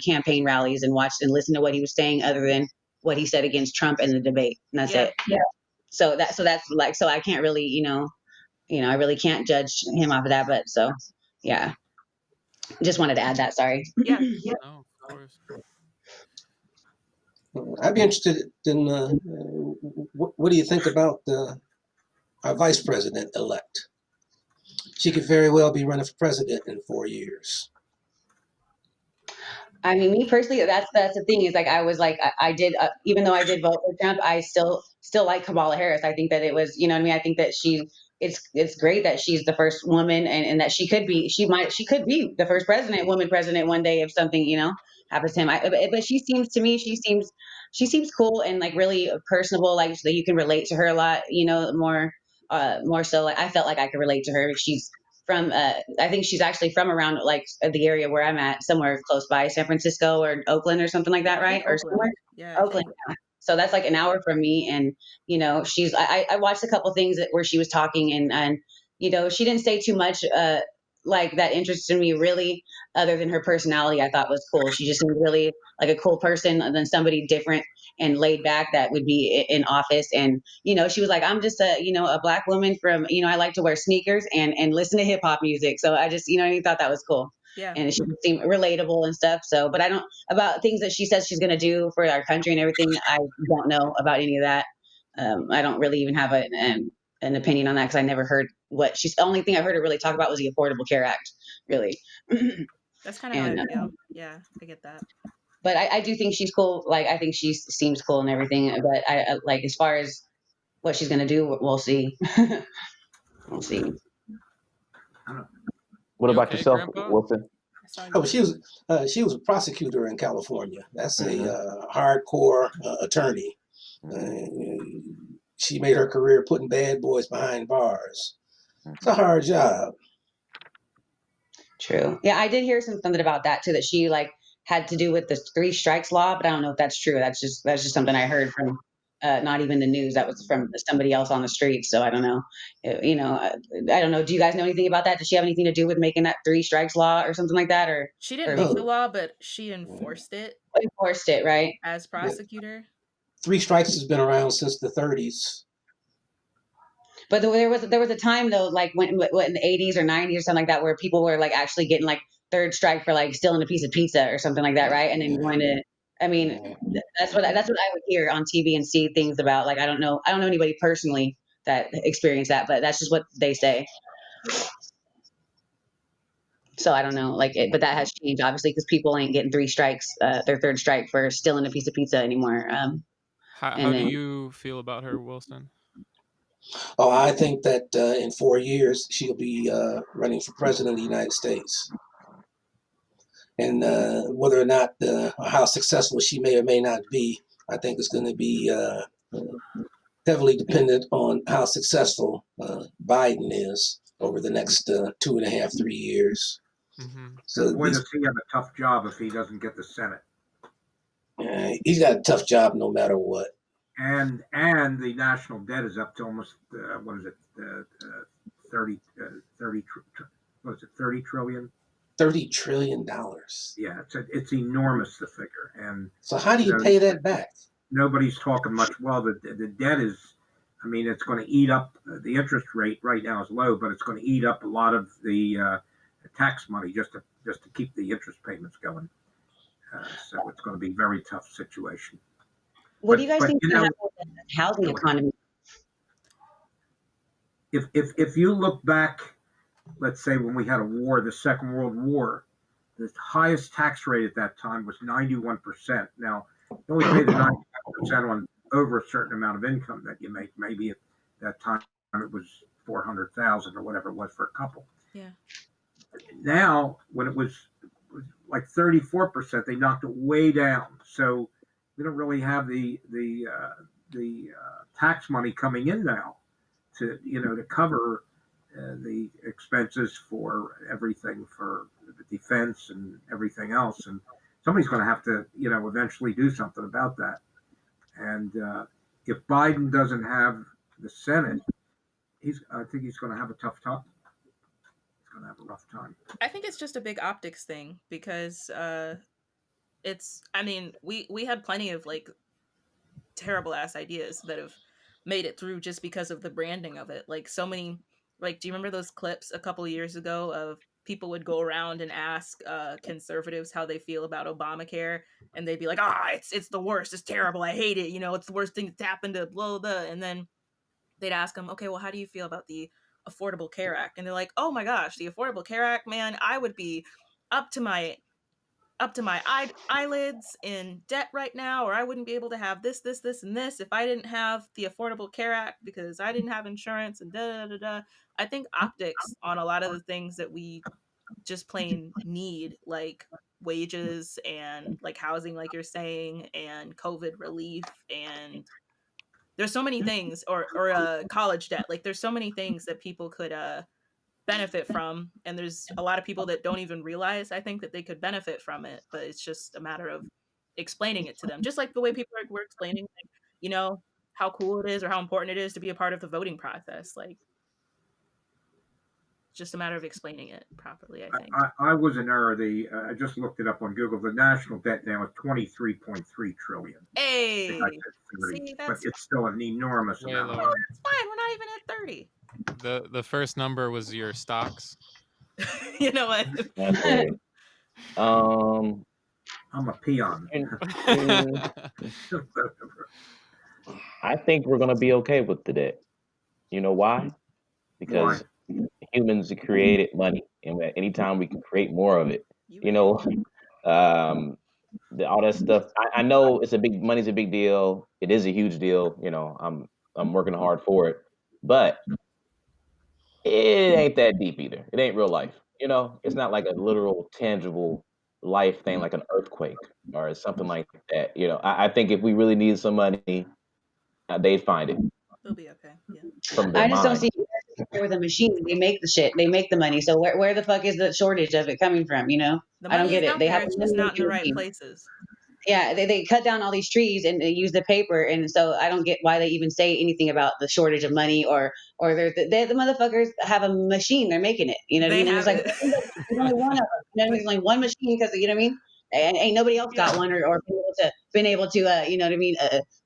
campaign rallies and watched and listened to what he was saying other than what he said against Trump in the debate, and that's it. Yeah. So that's like, so I can't really, I really can't judge him off of that. But so, yeah, just wanted to add that. Sorry. Yeah. No, of course. I'd be interested in what do you think about our vice president elect? She could very well be running for president in 4 years. I mean, me personally, that's the thing is like I was like I did even though I did vote for Trump, I still like Kamala Harris. I think that it was, you know what I mean. I think that it's great that she's the first woman and that she could be the first woman president one day if something happens to him. But she seems to me she seems cool and like really personable, like so that you can relate to her a lot, more so. Like I felt like I could relate to her. She's from I think she's actually from around like the area where I'm at, somewhere close by San Francisco or Oakland or something like that, right? Or somewhere. Yeah. Oakland. Yeah. So that's like an hour from me, and I watched a couple things where she was talking, and she didn't say too much like that interested me really, other than her personality. I thought was cool. She just seemed really like a cool person, and then somebody different and laid back that would be in office. And she was like, I'm just a black woman from, I like to wear sneakers and listen to hip hop music. So I just I thought that was cool. Yeah. And she seemed relatable and stuff. So, but I don't about things that she says she's going to do for our country and everything. I don't know about any of that. I don't really even have an opinion on that because I never heard what she's. The only thing I heard her really talk about was the Affordable Care Act, really. That's kind of how I feel. Yeah, I get that. But I do think she's cool. Like I think she seems cool and everything. But I like as far as what she's going to do, we'll see. We'll see. What You about okay, yourself, Grandpa? Wilson? Oh, she was a prosecutor in California. That's a hardcore attorney. She made her career putting bad boys behind bars. It's a hard job. True. Yeah, I did hear something about that too. That she like had to do with the three strikes law, but I don't know if that's true. That's just something I heard from not even the news. That was from somebody else on the street. So I don't know. I don't know. Do you guys know anything about that? Does she have anything to do with making that three strikes law or something like that? Or she didn't make the law, but she enforced it. Enforced it, right? As prosecutor. 3 strikes has been around since the 30s. But there was a time though, like when in the 80s or 90s or something like that, where people were like actually getting like third strike for like stealing a piece of pizza or something like that, right? And then going to, I mean, that's what I would hear on TV and see things about. Like I don't know anybody personally that experienced that, but that's just what they say. So I don't know, but that has changed obviously because people ain't getting 3 strikes, their third strike for stealing a piece of pizza anymore. How do you feel about her, Wilson? Oh, I think that in 4 years she'll be running for president of the United States. And whether or not how successful she may or may not be, I think is going to be heavily dependent on how successful Biden is over the next 2.5, 3 years. Mm-hmm. So boy, does he have a tough job if he doesn't get the Senate. He's got a tough job no matter what. And the national debt is up to almost 30 what is it, 30 trillion? $30 trillion. Yeah, it's enormous, the figure. And so how do you pay that back? nobody's talking much. Well, the debt is, I mean, it's going to eat up the interest rate right now is low, but it's going to eat up a lot of the tax money just to keep the interest payments going. So it's going to be a very tough situation. What do you guys But think you is going know, to happen with the housing go ahead. economy? If you look back, let's say when we had a war, the Second World War, the highest tax rate at that time was 91%. Now, you only pay the 91% on over a certain amount of income that you make. Maybe at that time it was 400,000 or whatever it was for a couple. Yeah. Now, when it was like 34%, they knocked it way down. So we don't really have the tax money coming in now to to cover the expenses for everything for the defense and everything else. And somebody's going to have to eventually do something about that. And if Biden doesn't have the Senate, I think he's going to have a tough time. He's going to have a rough time. I think it's just a big optics thing because it's. I mean, we had plenty of like terrible ass ideas that have made it through just because of the branding of it. Like so many. Like, do you remember those clips a couple of years ago of people would go around and ask conservatives how they feel about Obamacare, and they'd be like, it's the worst, it's terrible, I hate it, it's the worst thing that's happened to blah blah. And then they'd ask them, okay, well, how do you feel about the Affordable Care Act? And they're like, oh my gosh, the Affordable Care Act, man, I would be up to my eyelids in debt right now, or I wouldn't be able to have this, and this if I didn't have the Affordable Care Act because I didn't have insurance and da da da da. I think optics on a lot of the things that we just plain need, like wages and like housing, like you're saying, and COVID relief, and there's so many things, or college debt. Like there's so many things that people could benefit from, and there's a lot of people that don't even realize, I think, that they could benefit from it, but it's just a matter of explaining it to them, just like the way people were explaining like, how cool it is or how important it is to be a part of the voting process. Like it's just a matter of explaining it properly, I think. I was in error. I just looked it up on Google. The national debt now is 23.3 trillion. Hey, see, but it's still an enormous amount. Oh, that's fine. We're not even at 30. The first number was your stocks. You know what? Okay. I'm a peon. I think we're gonna be okay with the debt. You know why? Because humans created money, and anytime we can create more of it, all that stuff. I know money's a big deal. It is a huge deal. I'm working hard for it, but it ain't that deep either. It ain't real life. It's not like a literal, tangible life thing like an earthquake or something like that. I think if we really need some money, they'd find it. They'll be okay. Yeah. I just don't see with a machine. They make the shit. They make the money. So where the fuck is the shortage of it coming from? I don't get it. They have it's just not in the right places. Yeah, they cut down all these trees and they use the paper, and so I don't get why they even say anything about the shortage of money or the motherfuckers have a machine. They're making it. You know what I mean? And it's like there's only one of them. There's only one machine because you know what I mean. And ain't nobody else got one or been able to you know what I mean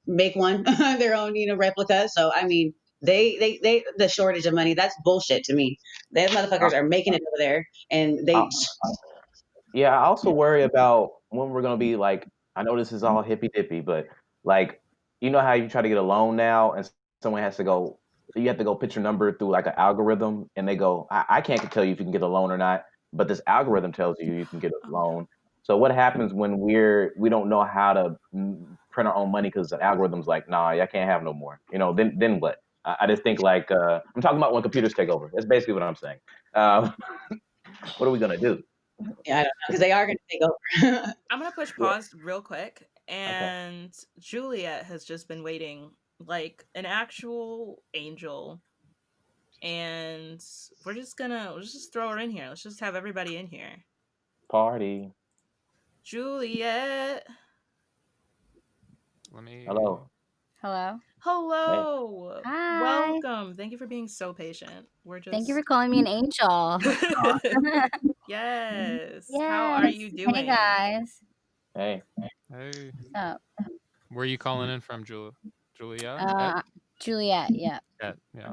make one their own replica. So I mean they the shortage of money, that's bullshit to me. Those motherfuckers are making it over there, and they. Yeah, I also worry about when we're gonna be like. I know this is all hippy dippy, but like, how you try to get a loan now, and someone has to go. So you have to go put your number through like an algorithm, and they go, I can't tell you if you can get a loan or not, but this algorithm tells you can get a loan. So what happens when we don't know how to print our own money because the algorithm's like, nah, I can't have no more. Then what? I just think like I'm talking about when computers take over. That's basically what I'm saying. What are we gonna do? Yeah, I don't know, because they are going to take over. I'm going to push pause real quick. And okay. Juliet has just been waiting like an actual angel. And we'll just throw her in here. Let's just have everybody in here. Party. Juliet. Hello. Hello. Hey. Hi. Welcome. Thank you for being so patient. Thank you for calling me an angel. Yes. How are you doing? Hey guys. Hey. Hey. What's up? Where are you calling in from, Julia? Juliet, yeah. Yeah.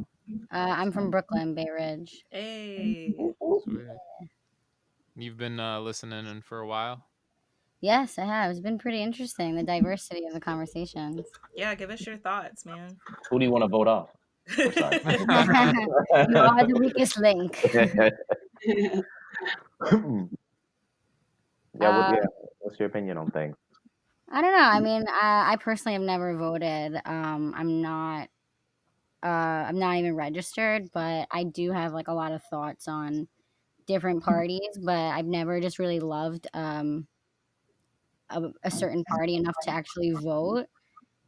I'm from Brooklyn, Bay Ridge. Hey. Sweet. You've been listening in for a while. Yes, I have. It's been pretty interesting, the diversity of the conversations. Yeah, give us your thoughts, man. Who do you want to vote off? I'm sorry. You are the weakest link. Yeah, what's your opinion on things? I don't know. I mean, I personally have never voted. I'm not. I'm not even registered, but I do have like a lot of thoughts on different parties. But I've never just really loved a certain party enough to actually vote.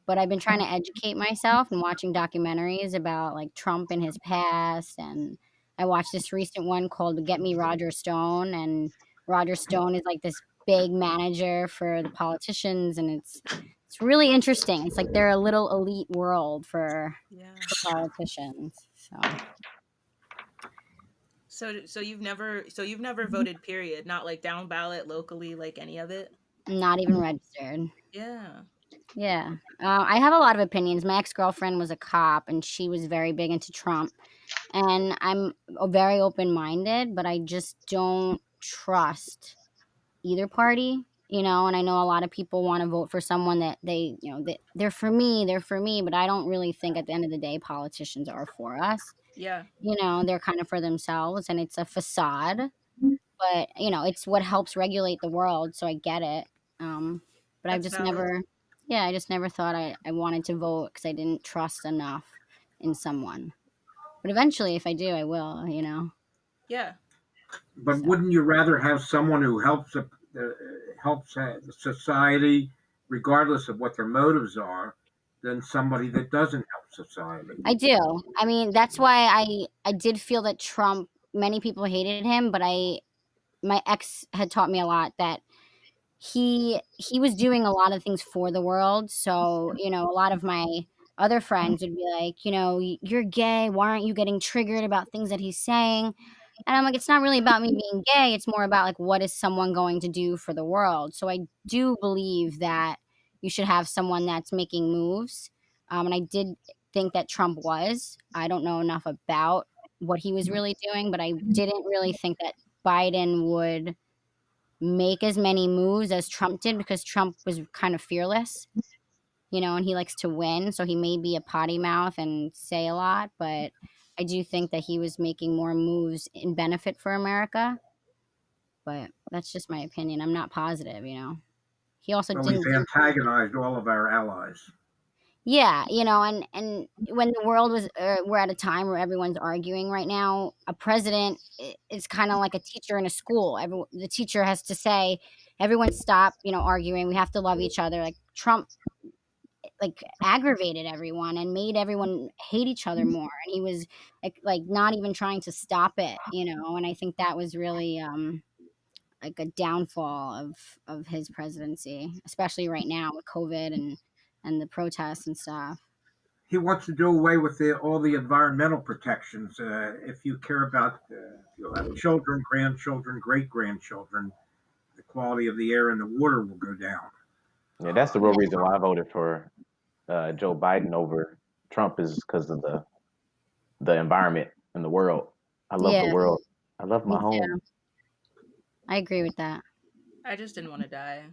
But I've been trying to educate myself and watching documentaries about like Trump and his past. And I watched this recent one called Get Me Roger Stone. And Roger Stone is like this big manager for the politicians. And it's really interesting. It's like they're a little elite world for Yeah. politicians. So you've never voted, period, not like down ballot locally, like any of it? Not even registered. Yeah. Yeah. I have a lot of opinions. My ex-girlfriend was a cop and she was very big into Trump. And I'm very open-minded, but I just don't trust either party, and I know a lot of people want to vote for someone that they're for me, but I don't really think at the end of the day politicians are for us. Yeah. They're kind of for themselves and it's a facade, but it's what helps regulate the world, so I get it. But I've That's just valid. I just never thought I wanted to vote because I didn't trust enough in someone. But eventually, if I do, I will. Yeah. But So. wouldn't you rather have someone who helps the society, regardless of what their motives are, than somebody that doesn't help society? I do. I mean, that's why I did feel that Trump. Many people hated him, but my ex had taught me a lot that he was doing a lot of things for the world. So a lot of my other friends would be like, you're gay. Why aren't you getting triggered about things that he's saying? And I'm like, it's not really about me being gay. It's more about like, what is someone going to do for the world? So I do believe that you should have someone that's making moves. And I did think that Trump was. I don't know enough about what he was really doing, but I didn't really think that Biden would make as many moves as Trump did because Trump was kind of fearless, and he likes to win. So he may be a potty mouth and say a lot, but I do think that he was making more moves in benefit for America. But that's just my opinion. I'm not positive. He also Well, didn't he's do. antagonized all of our allies. Yeah, and when the world was, we're at a time where everyone's arguing right now. A president is kind of like a teacher in a school. The teacher has to say, everyone stop, arguing. We have to love each other. Like Trump, like aggravated everyone and made everyone hate each other more. And he was like not even trying to stop it, And I think that was really like a downfall of his presidency, especially right now with COVID and the protests and stuff. He wants to do away with all the environmental protections. If you care about, you'll have children, grandchildren, great grandchildren, the quality of the air and the water will go down. Yeah, that's the real reason why I voted for Joe Biden over Trump is because of the environment and the world. I love the world. I love my home. Too. I agree with that. I just didn't want to die.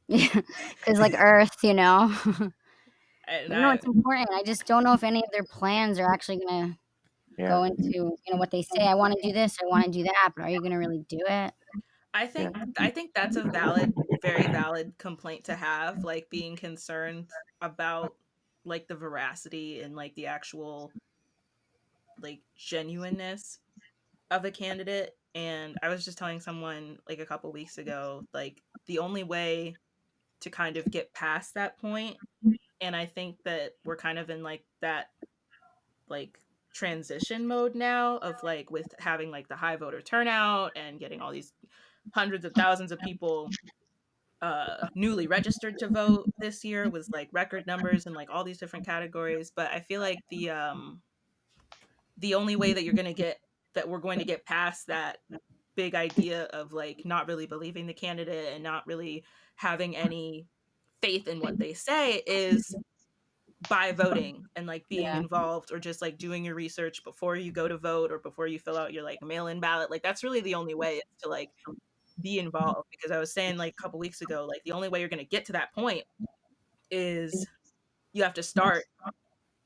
Because like Earth, And it's important. I just don't know if any of their plans are actually gonna go into what they say. I want to do this, I want to do that, but are you gonna really do it? I think that's a very valid complaint to have, like being concerned about like the veracity and like the actual like genuineness of a candidate. And I was just telling someone like a couple weeks ago, like the only way to kind of get past that point, and I think that we're kind of in like that like transition mode now of like with having like the high voter turnout and getting all these hundreds of thousands of people newly registered to vote this year was like record numbers in like all these different categories. But I feel like the only way that we're going to get past that big idea of like not really believing the candidate and not really having any faith in what they say is by voting and like being Yeah. involved, or just like doing your research before you go to vote or before you fill out your like mail-in ballot. Like that's really the only way, is to like be involved. Because I was saying like a couple weeks ago, like the only way you're going to get to that point is you have to start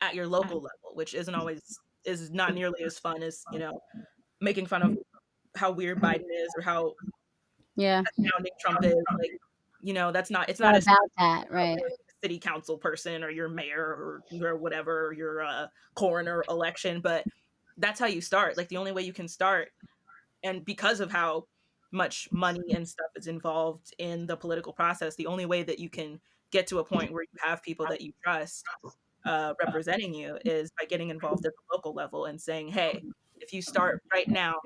at your local level, which is not nearly as fun as, making fun of how weird Biden is or how Yeah. astounding Trump is. Like, that's not, it's Not not as about that, right? city council person or your mayor or your whatever, or your coroner election, but that's how you start. Like the only way you can start, and because of how much money and stuff is involved in the political process, the only way that you can get to a point where you have people that you trust representing you is by getting involved at the local level and saying, hey, if you start right now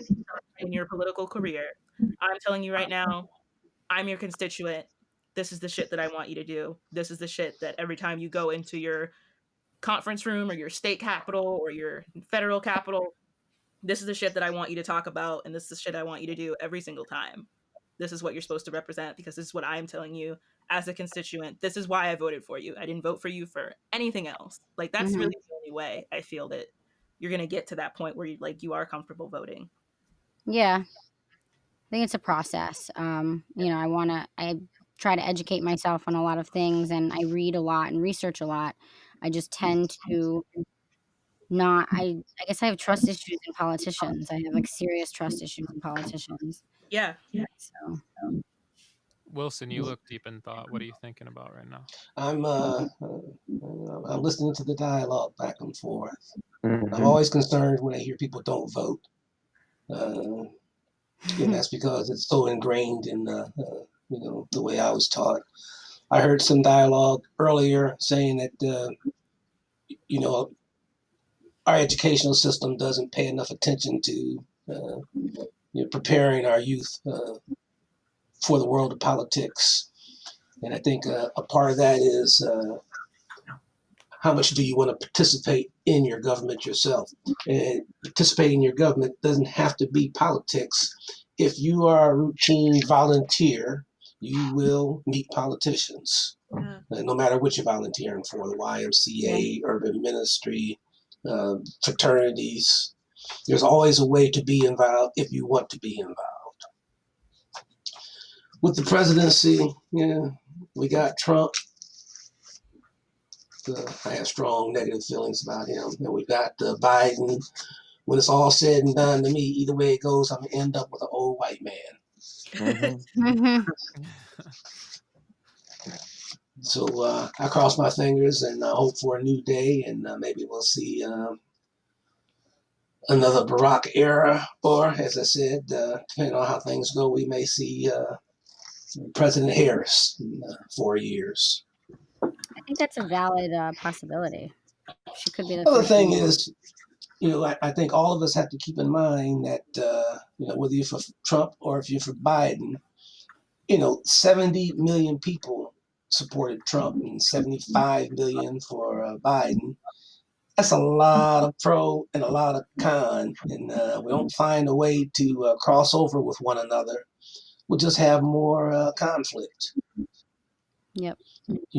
in your political career, I'm telling you right now, I'm your constituent. This is the shit that I want you to do. This is the shit that every time you go into your conference room or your state capitol or your federal capitol, this is the shit that I want you to talk about. And this is the shit I want you to do every single time. This is what you're supposed to represent, because this is what I'm telling you as a constituent. This is why I voted for you. I didn't vote for you for anything else. Like that's Mhm. really the only way I feel that you're going to get to that point where you are comfortable voting. Yeah. I think it's a process. I try to educate myself on a lot of things, and I read a lot and research a lot. I just tend to not, I guess I have trust issues in politicians. I have like serious trust issues in politicians. Yeah. So Wilson, you look deep in thought. What are you thinking about right now? I'm listening to the dialogue back and forth. Mhm. I'm always concerned when I hear people don't vote, and that's because it's so ingrained in the way I was taught. I heard some dialogue earlier saying that our educational system doesn't pay enough attention to preparing our youth for the world of politics. And I think a part of that is how much do you want to participate in your government yourself? And participating in your government doesn't have to be politics. If you are a routine volunteer, you will meet politicians, no matter what you're volunteering for, the YMCA, urban ministry, fraternities. There's always a way to be involved if you want to be involved. With the presidency, we got Trump. I have strong negative feelings about him. And we got Biden. When it's all said and done, to me, either way it goes, I'm gonna end up with an old white man. Mhm. So I cross my fingers and hope for a new day, and maybe we'll see another Barack era, or as I said, depending on how things go, we may see President Harris in 4 years. I think that's a valid possibility. She could be the Well, the first thing woman. is, I think all of us have to keep in mind that, whether you're for Trump or if you're for Biden, 70 million people supported Trump and 75 million for Biden. That's a lot of pro and a lot of con. And we don't find a way to cross over with one another. We'll just have more conflict. Yep.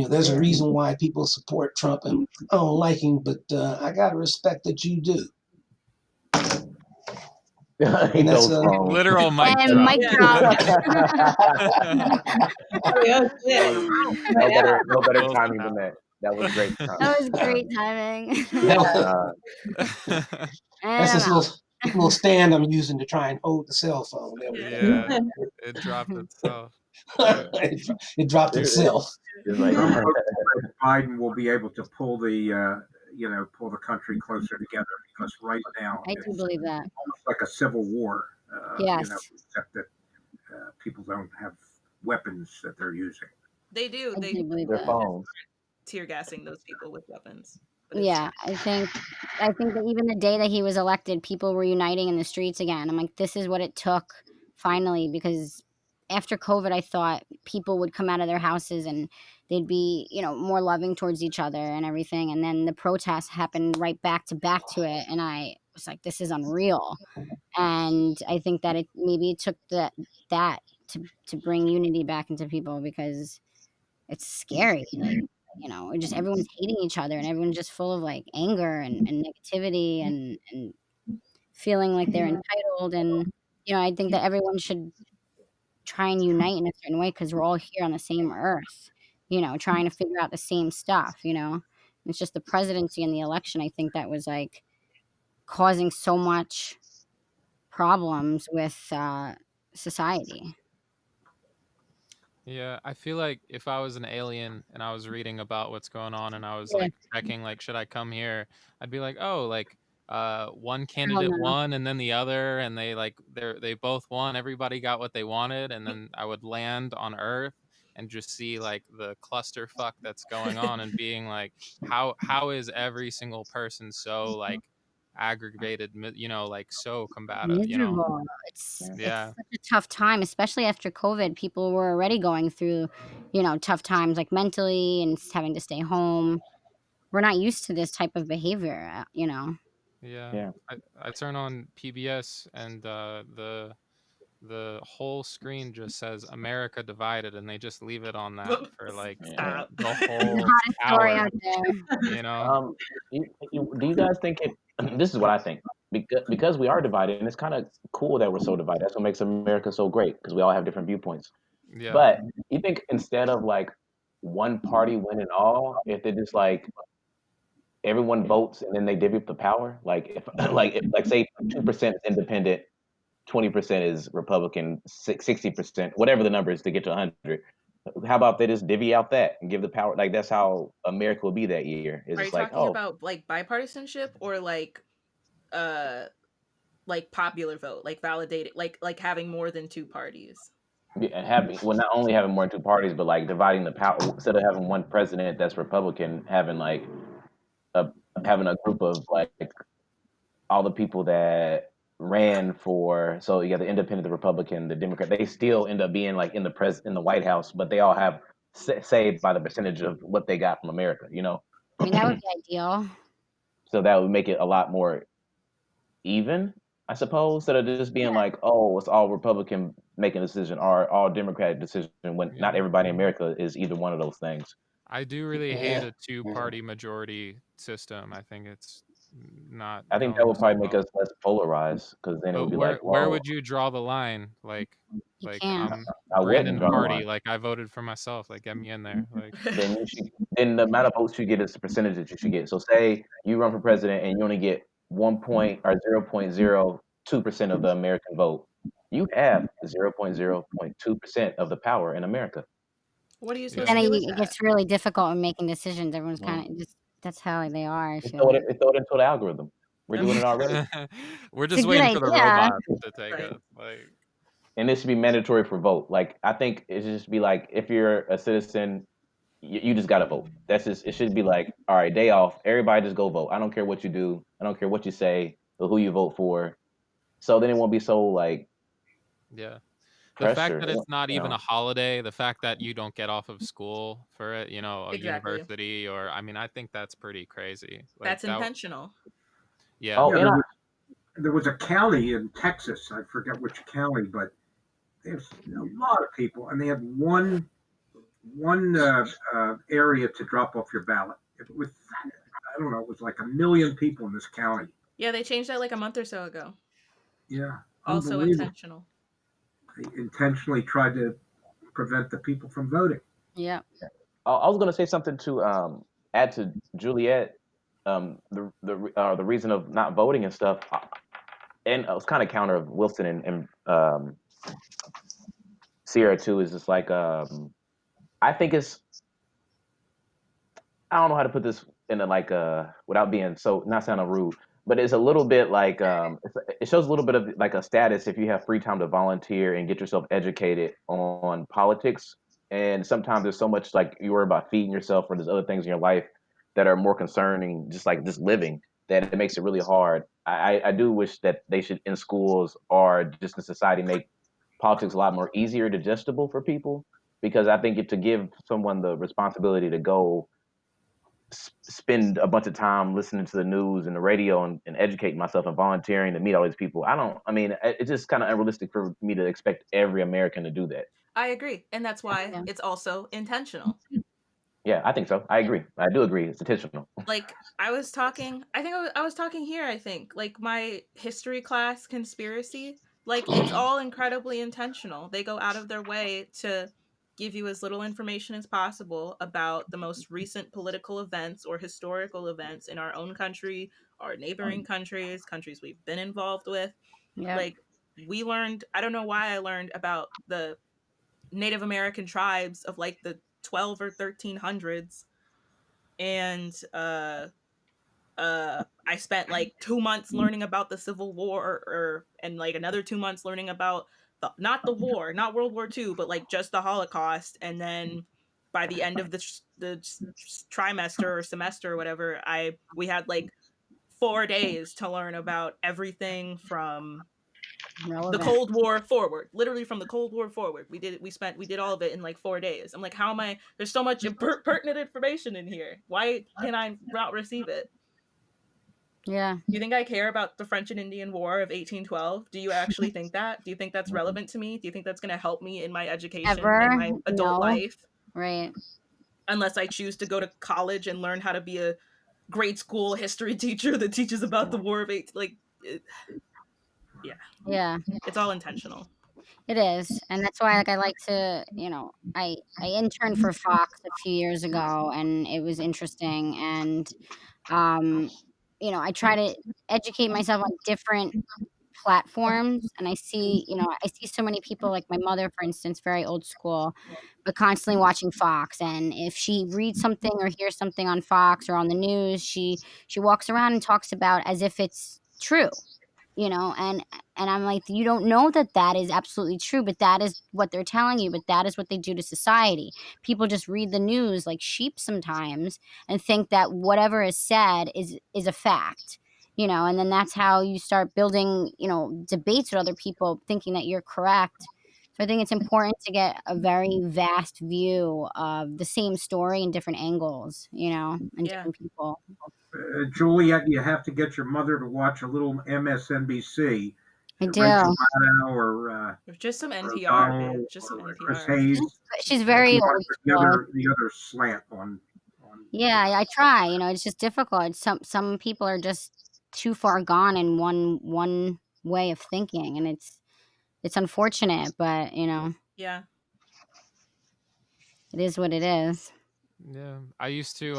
There's a reason why people support Trump, and I don't like him, but I got to respect that you do. He And that's goes wrong. Literal mic And drop. mic Yeah. drop. Oh, shit. No better Close timing enough. than that. That was great timing. That was great timing. And That's I'm this out. little stand I'm using to try and hold the cell phone. There we go. Yeah, it dropped itself. It dropped itself. It's like, Biden will be able to pull the country closer together, because right now I do it's believe that. almost like a civil war. Yes. Except that people don't have weapons that they're using. They do. I do believe their that. phones. Tear gassing those people with weapons. But it's Yeah, I think that even the day that he was elected, people were uniting in the streets again. I'm like, this is what it took finally, because after COVID, I thought people would come out of their houses and they'd be, more loving towards each other and everything. And then the protests happened right back to it. And I was like, this is unreal. And I think that it took that to bring unity back into people, because it's scary. Like, just everyone's hating each other and everyone's just full of like anger and negativity and feeling like they're entitled. And I think that everyone should try and unite in a certain way because we're all here on the same earth, trying to figure out the same stuff. It's just the presidency and the election, I think, that was like causing so much problems with society. Yeah, I feel like if I was an alien and I was reading about what's going on and I was Yeah. like checking like should I come here, I'd be like, "Oh, like one Hell candidate no. won and then the other and they both won, everybody got what they wanted and then I would land on Earth and just see like the clusterfuck that's going on and being like how is every single person so like aggravated, like so combative, Miserable. It's Yeah. such a tough time, especially after COVID. People were already going through, tough times like mentally and having to stay home. We're not used to this type of behavior, Yeah. Yeah. I turn on PBS and the whole screen just says America divided and they just leave it on that for like Stop. the It's the whole hottest story hour, out there. Do you guys think it? This is what I think. Because we are divided, and it's kind of cool that we're so divided. That's what makes America so great because we all have different viewpoints. Yeah. But you think instead of like one party winning all, if they just like everyone votes and then they divvy up the power, like if like say 2% is independent, 20% is Republican, 60%, whatever the number is to get to 100. How about they just divvy out that and give the power? Like that's how America will be that year. It's Are you just like, talking oh, about like bipartisanship or like popular vote, like validated, like having more than two parties? having well, not only having more than two parties, but like dividing the power instead of having one president that's Republican, having like a having a group of like all the people that ran for. So you got the independent, the Republican, the Democrat. They still end up being like in the White House, but they all have saved by the percentage of what they got from America. I mean, that would be ideal. So that would make it a lot more even, I suppose, instead of just being like, oh, it's all Republican making a decision or all Democratic decision when not Yeah. everybody in America is either one of those things. I do really hate Yeah. a two-party majority system. I think it's not I think that going would so probably make well. us less polarized because then it But would be where like, where whoa, would you draw the line? Like You like can't. I Brandon wouldn't draw the Hardy, line. like I voted for myself, like get me in there. Like Then the amount of votes you get is the percentage that you should get. So say you run for president and you only get 0.02% of the American vote. You have 0.02% of the power in America. What are you But supposed Yeah. to then do with it that? gets really difficult in making decisions. Everyone's Well, kind of just that's how they are. I they feel throw like it, they throw it into the algorithm. We're doing it already. We're it's a just good waiting for the idea. robots to take Right. us. Like And this should be mandatory for vote. Like I think it should just be like if you're a citizen, you just gotta vote. That's just it should be like, all right, day off, everybody just go vote. I don't care what you do, I don't care what you say, or who you vote for. So then it won't be so like yeah. The fact pressure. that it's not You even know, a holiday, the fact that you don't get off of school for it, a Exactly. university or I mean, I think that's pretty crazy. Like That's intentional. yeah. oh, Yeah, and there was a county in Texas. I forget which county, but there's a lot of people, and they had one area to drop off your ballot. It was, I don't know, it was like 1 million people in this county. Yeah, they changed that like a month or so ago. Yeah, Also unbelievable. intentional. They intentionally tried to prevent the people from voting. Yeah. I was gonna say something to add to Juliet. The reason of not voting and stuff, and it was kind of counter of Wilson and Sierra too. Is just like I think it's I don't know how to put this in a like without being so not sounding rude, but it's a little bit like it shows a little bit of like a status if you have free time to volunteer and get yourself educated on politics. And sometimes there's so much like you worry about feeding yourself or there's other things in your life that are more concerning, just like just living, that it makes it really hard. I do wish that they should in schools or just in society make politics a lot more easier digestible for people because I think to give someone the responsibility to go spend a bunch of time listening to the news and the radio and educating myself and volunteering to meet all these people. I mean, it's just kind of unrealistic for me to expect every American to do that. I agree, and that's why Yeah. it's also intentional. Yeah, I think so. I agree. I do agree. It's intentional. Like I was talking, I was talking here. I think like my history class conspiracy, like it's all incredibly intentional. They go out of their way to give you as little information as possible about the most recent political events or historical events in our own country, our neighboring countries, countries we've been involved with. Yeah. Like we learned, I don't know why I learned about the Native American tribes of like the 12 or 1300s, and I spent like 2 months learning about the Civil War, and like another 2 months learning about not the war, not World War II, but like just the Holocaust. And then by the end of the trimester or semester or whatever, we had like 4 days to learn about everything from the Relevant. Cold War forward, literally from the Cold War forward. We did all of it in like 4 days. I'm like, how am I? There's so much pertinent information in here. Why can I not receive it? Yeah. Do you think I care about the French and Indian War of 1812? Do you actually think that? Do you think that's relevant to me? Do you think that's going to help me in my education, Ever? in my adult No. life? Right. Unless I choose to go to college and learn how to be a grade school history teacher that teaches about the War of 18. Yeah. It's all intentional. It is, and that's why I like to, I interned for Fox a few years ago, and it was interesting, and I try to educate myself on different platforms, and I see so many people, like my mother, for instance, very old school, but constantly watching Fox, and if she reads something or hears something on Fox or on the news, she walks around and talks about as if it's true. And I'm like, you don't know that is absolutely true, but that is what they're telling you, but that is what they do to society. People just read the news like sheep sometimes and think that whatever is said is a fact, and then that's how you start building, debates with other people thinking that you're correct. So I think it's important to get a very vast view of the same story in different angles, and different people. Juliet, you have to get your mother to watch a little MSNBC. I do. Rachel Maddow or just some NPR, Donald dude. Just some or NPR. Chris Hayes. She's very the old school. other slant on. Yeah, I try. It's just difficult. Some people are just too far gone in one way of thinking, and it's unfortunate, but Yeah. it is what it is. Yeah, I used to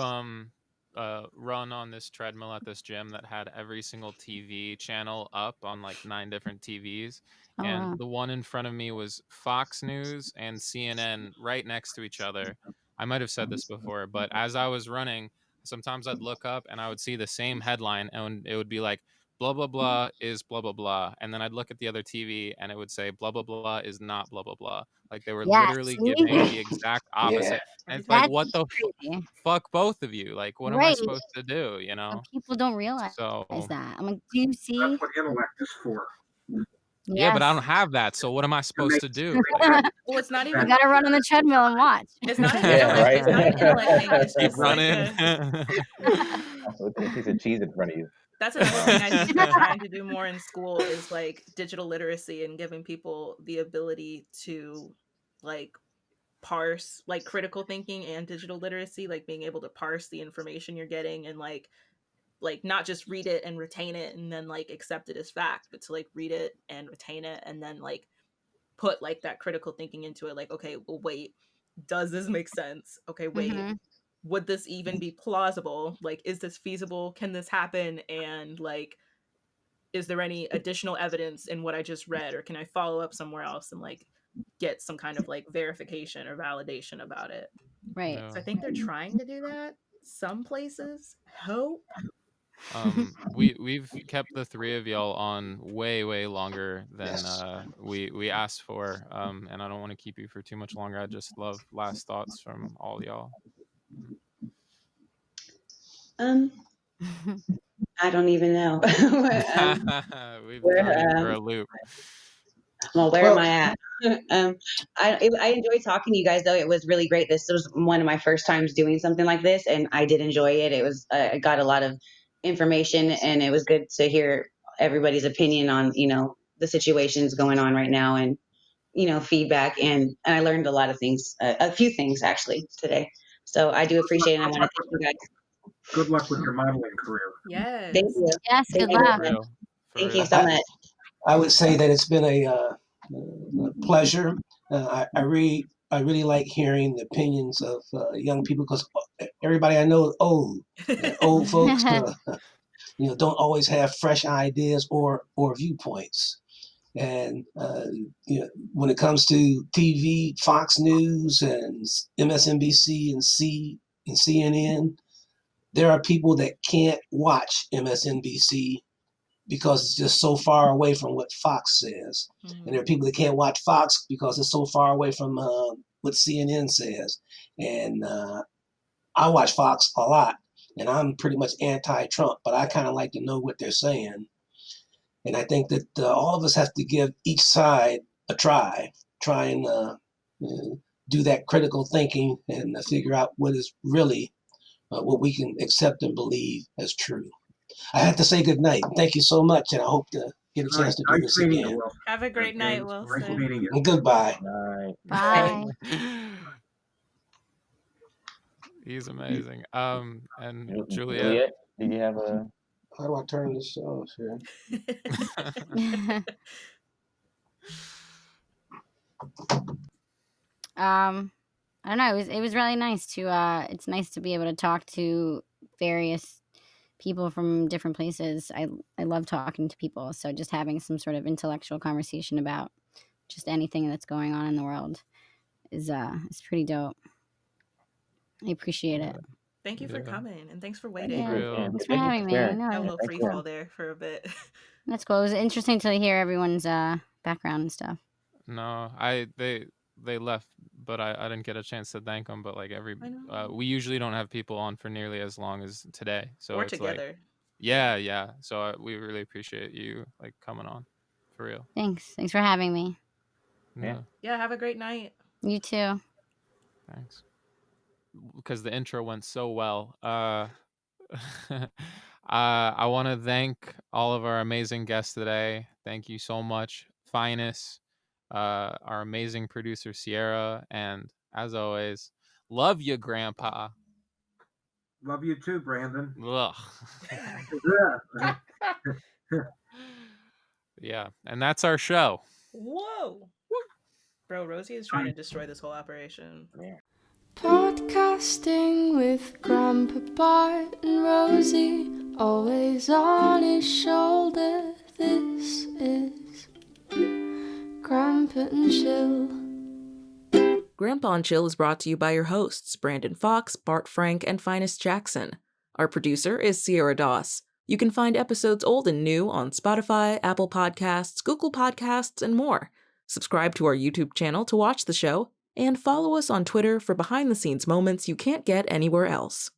run on this treadmill at this gym that had every single TV channel up on like 9 different TVs, Oh, and wow. the one in front of me was Fox News and CNN right next to each other. I might have said this before, but as I was running, sometimes I'd look up and I would see the same headline, and it would be like blah blah blah is blah blah blah, and then I'd look at the other TV and it would say blah blah blah is not blah blah blah. Like they were Yeah, literally see? giving the exact Yeah. opposite. And it's like, That's what the crazy. fuck, both of you? Like, what am I Right. supposed to do? But people don't realize So that. I'm like, do you see? That's what intellect is for. yeah, but I Yes. don't have that. So what am I supposed to do? Well, it's not You even. gotta run on the treadmill and watch. It's not an Yeah, intellect. It's not an right? intellect thing. It's Keep just like running. With a piece of cheese in front of you. that's another thing I think we're trying to do more in school is like digital literacy and giving people the ability to like parse like critical thinking and digital literacy, like being able to parse the information you're getting and like not just read it and retain it and then like accept it as fact, but to like read it and retain it and then like put like that critical thinking into it. Like, okay, well, wait, does this make sense? Okay, wait, would this even be plausible? Like, is this feasible? Can this happen? And like, is there any additional evidence in what I just read, or can I follow up somewhere else and like get some kind of like verification or validation about it? Right. No. So I think they're trying to do that. Some places, hope. We've kept the 3 of y'all on way longer than Yes. we asked for. And I don't want to keep you for too much longer. I just love last thoughts from all y'all. I don't even know. We've thrown you for a loop. Well, where am I at? I enjoyed talking to you guys, though. It was really great. This was one of my first times doing something like this, and I did enjoy it. It was I got a lot of information, and it was good to hear everybody's opinion on the situations going on right now, and feedback, and I learned a lot of things, a few things actually today. So I do appreciate it, and I want to thank you guys. Good luck with your modeling career. Yes. Thank you. Yes, Thank good you. luck. For real. For Thank real. you so much. I would say that it's been a pleasure. I really like hearing the opinions of young people, because everybody I know is old. Old folks, don't always have fresh ideas or viewpoints. And when it comes to TV, Fox News and MSNBC and CNN, there are people that can't watch MSNBC because it's just so far away from what Fox says. And there are people that can't watch Fox because it's so far away from what CNN says. And I watch Fox a lot, and I'm pretty much anti-Trump, but I kind of like to know what they're saying. And I think that all of us have to give each side a try and do that critical thinking and figure out what is really what we can accept and believe as true. I have to say good night. Thank you so much, and I hope to get a chance to do Nice this meeting you, again. Wilson. Have a great night, Nice Wilson. meeting you. And goodbye. Right. Bye. He's amazing. And Juliet. Juliet, did you have a? How do I turn this off here? I don't know. It was really nice to. It's nice to be able to talk to various people from different places. I love talking to people. So just having some sort of intellectual conversation about just anything that's going on in the world is pretty dope. I appreciate it. Thank you for Yeah. coming, and thanks for waiting. Yeah, real. thanks for having me. I know. Had a little Thank free you. fall there for a bit. That's cool. It was interesting to hear everyone's background and stuff. No, they left, but I didn't get a chance to thank them. But like I know. we usually don't have people on for nearly as long as today. So We're it's together. like, yeah. So we really appreciate you like coming on, for real. Thanks for having me. Yeah. Yeah, have a great night. You too. Thanks. Because the intro went so well. I want to thank all of our amazing guests today. Thank you so much, Phines, our amazing producer Sierra, and as always, love you, Grandpa. Love you too, Brandon. Ugh. Yeah, and that's our show. Whoa. Bro, Rosie is trying to destroy this whole operation. Podcasting with Grandpa Bart and Rosie, always on his shoulder. This is Grandpa and Chill. Grandpa and Chill is brought to you by your hosts, Brandon Fox, Bart Frank, and Phines Jackson. Our producer is Sierra Doss. You can find episodes old and new on Spotify, Apple Podcasts, Google Podcasts, and more. Subscribe to our YouTube channel to watch the show, and follow us on Twitter for behind-the-scenes moments you can't get anywhere else.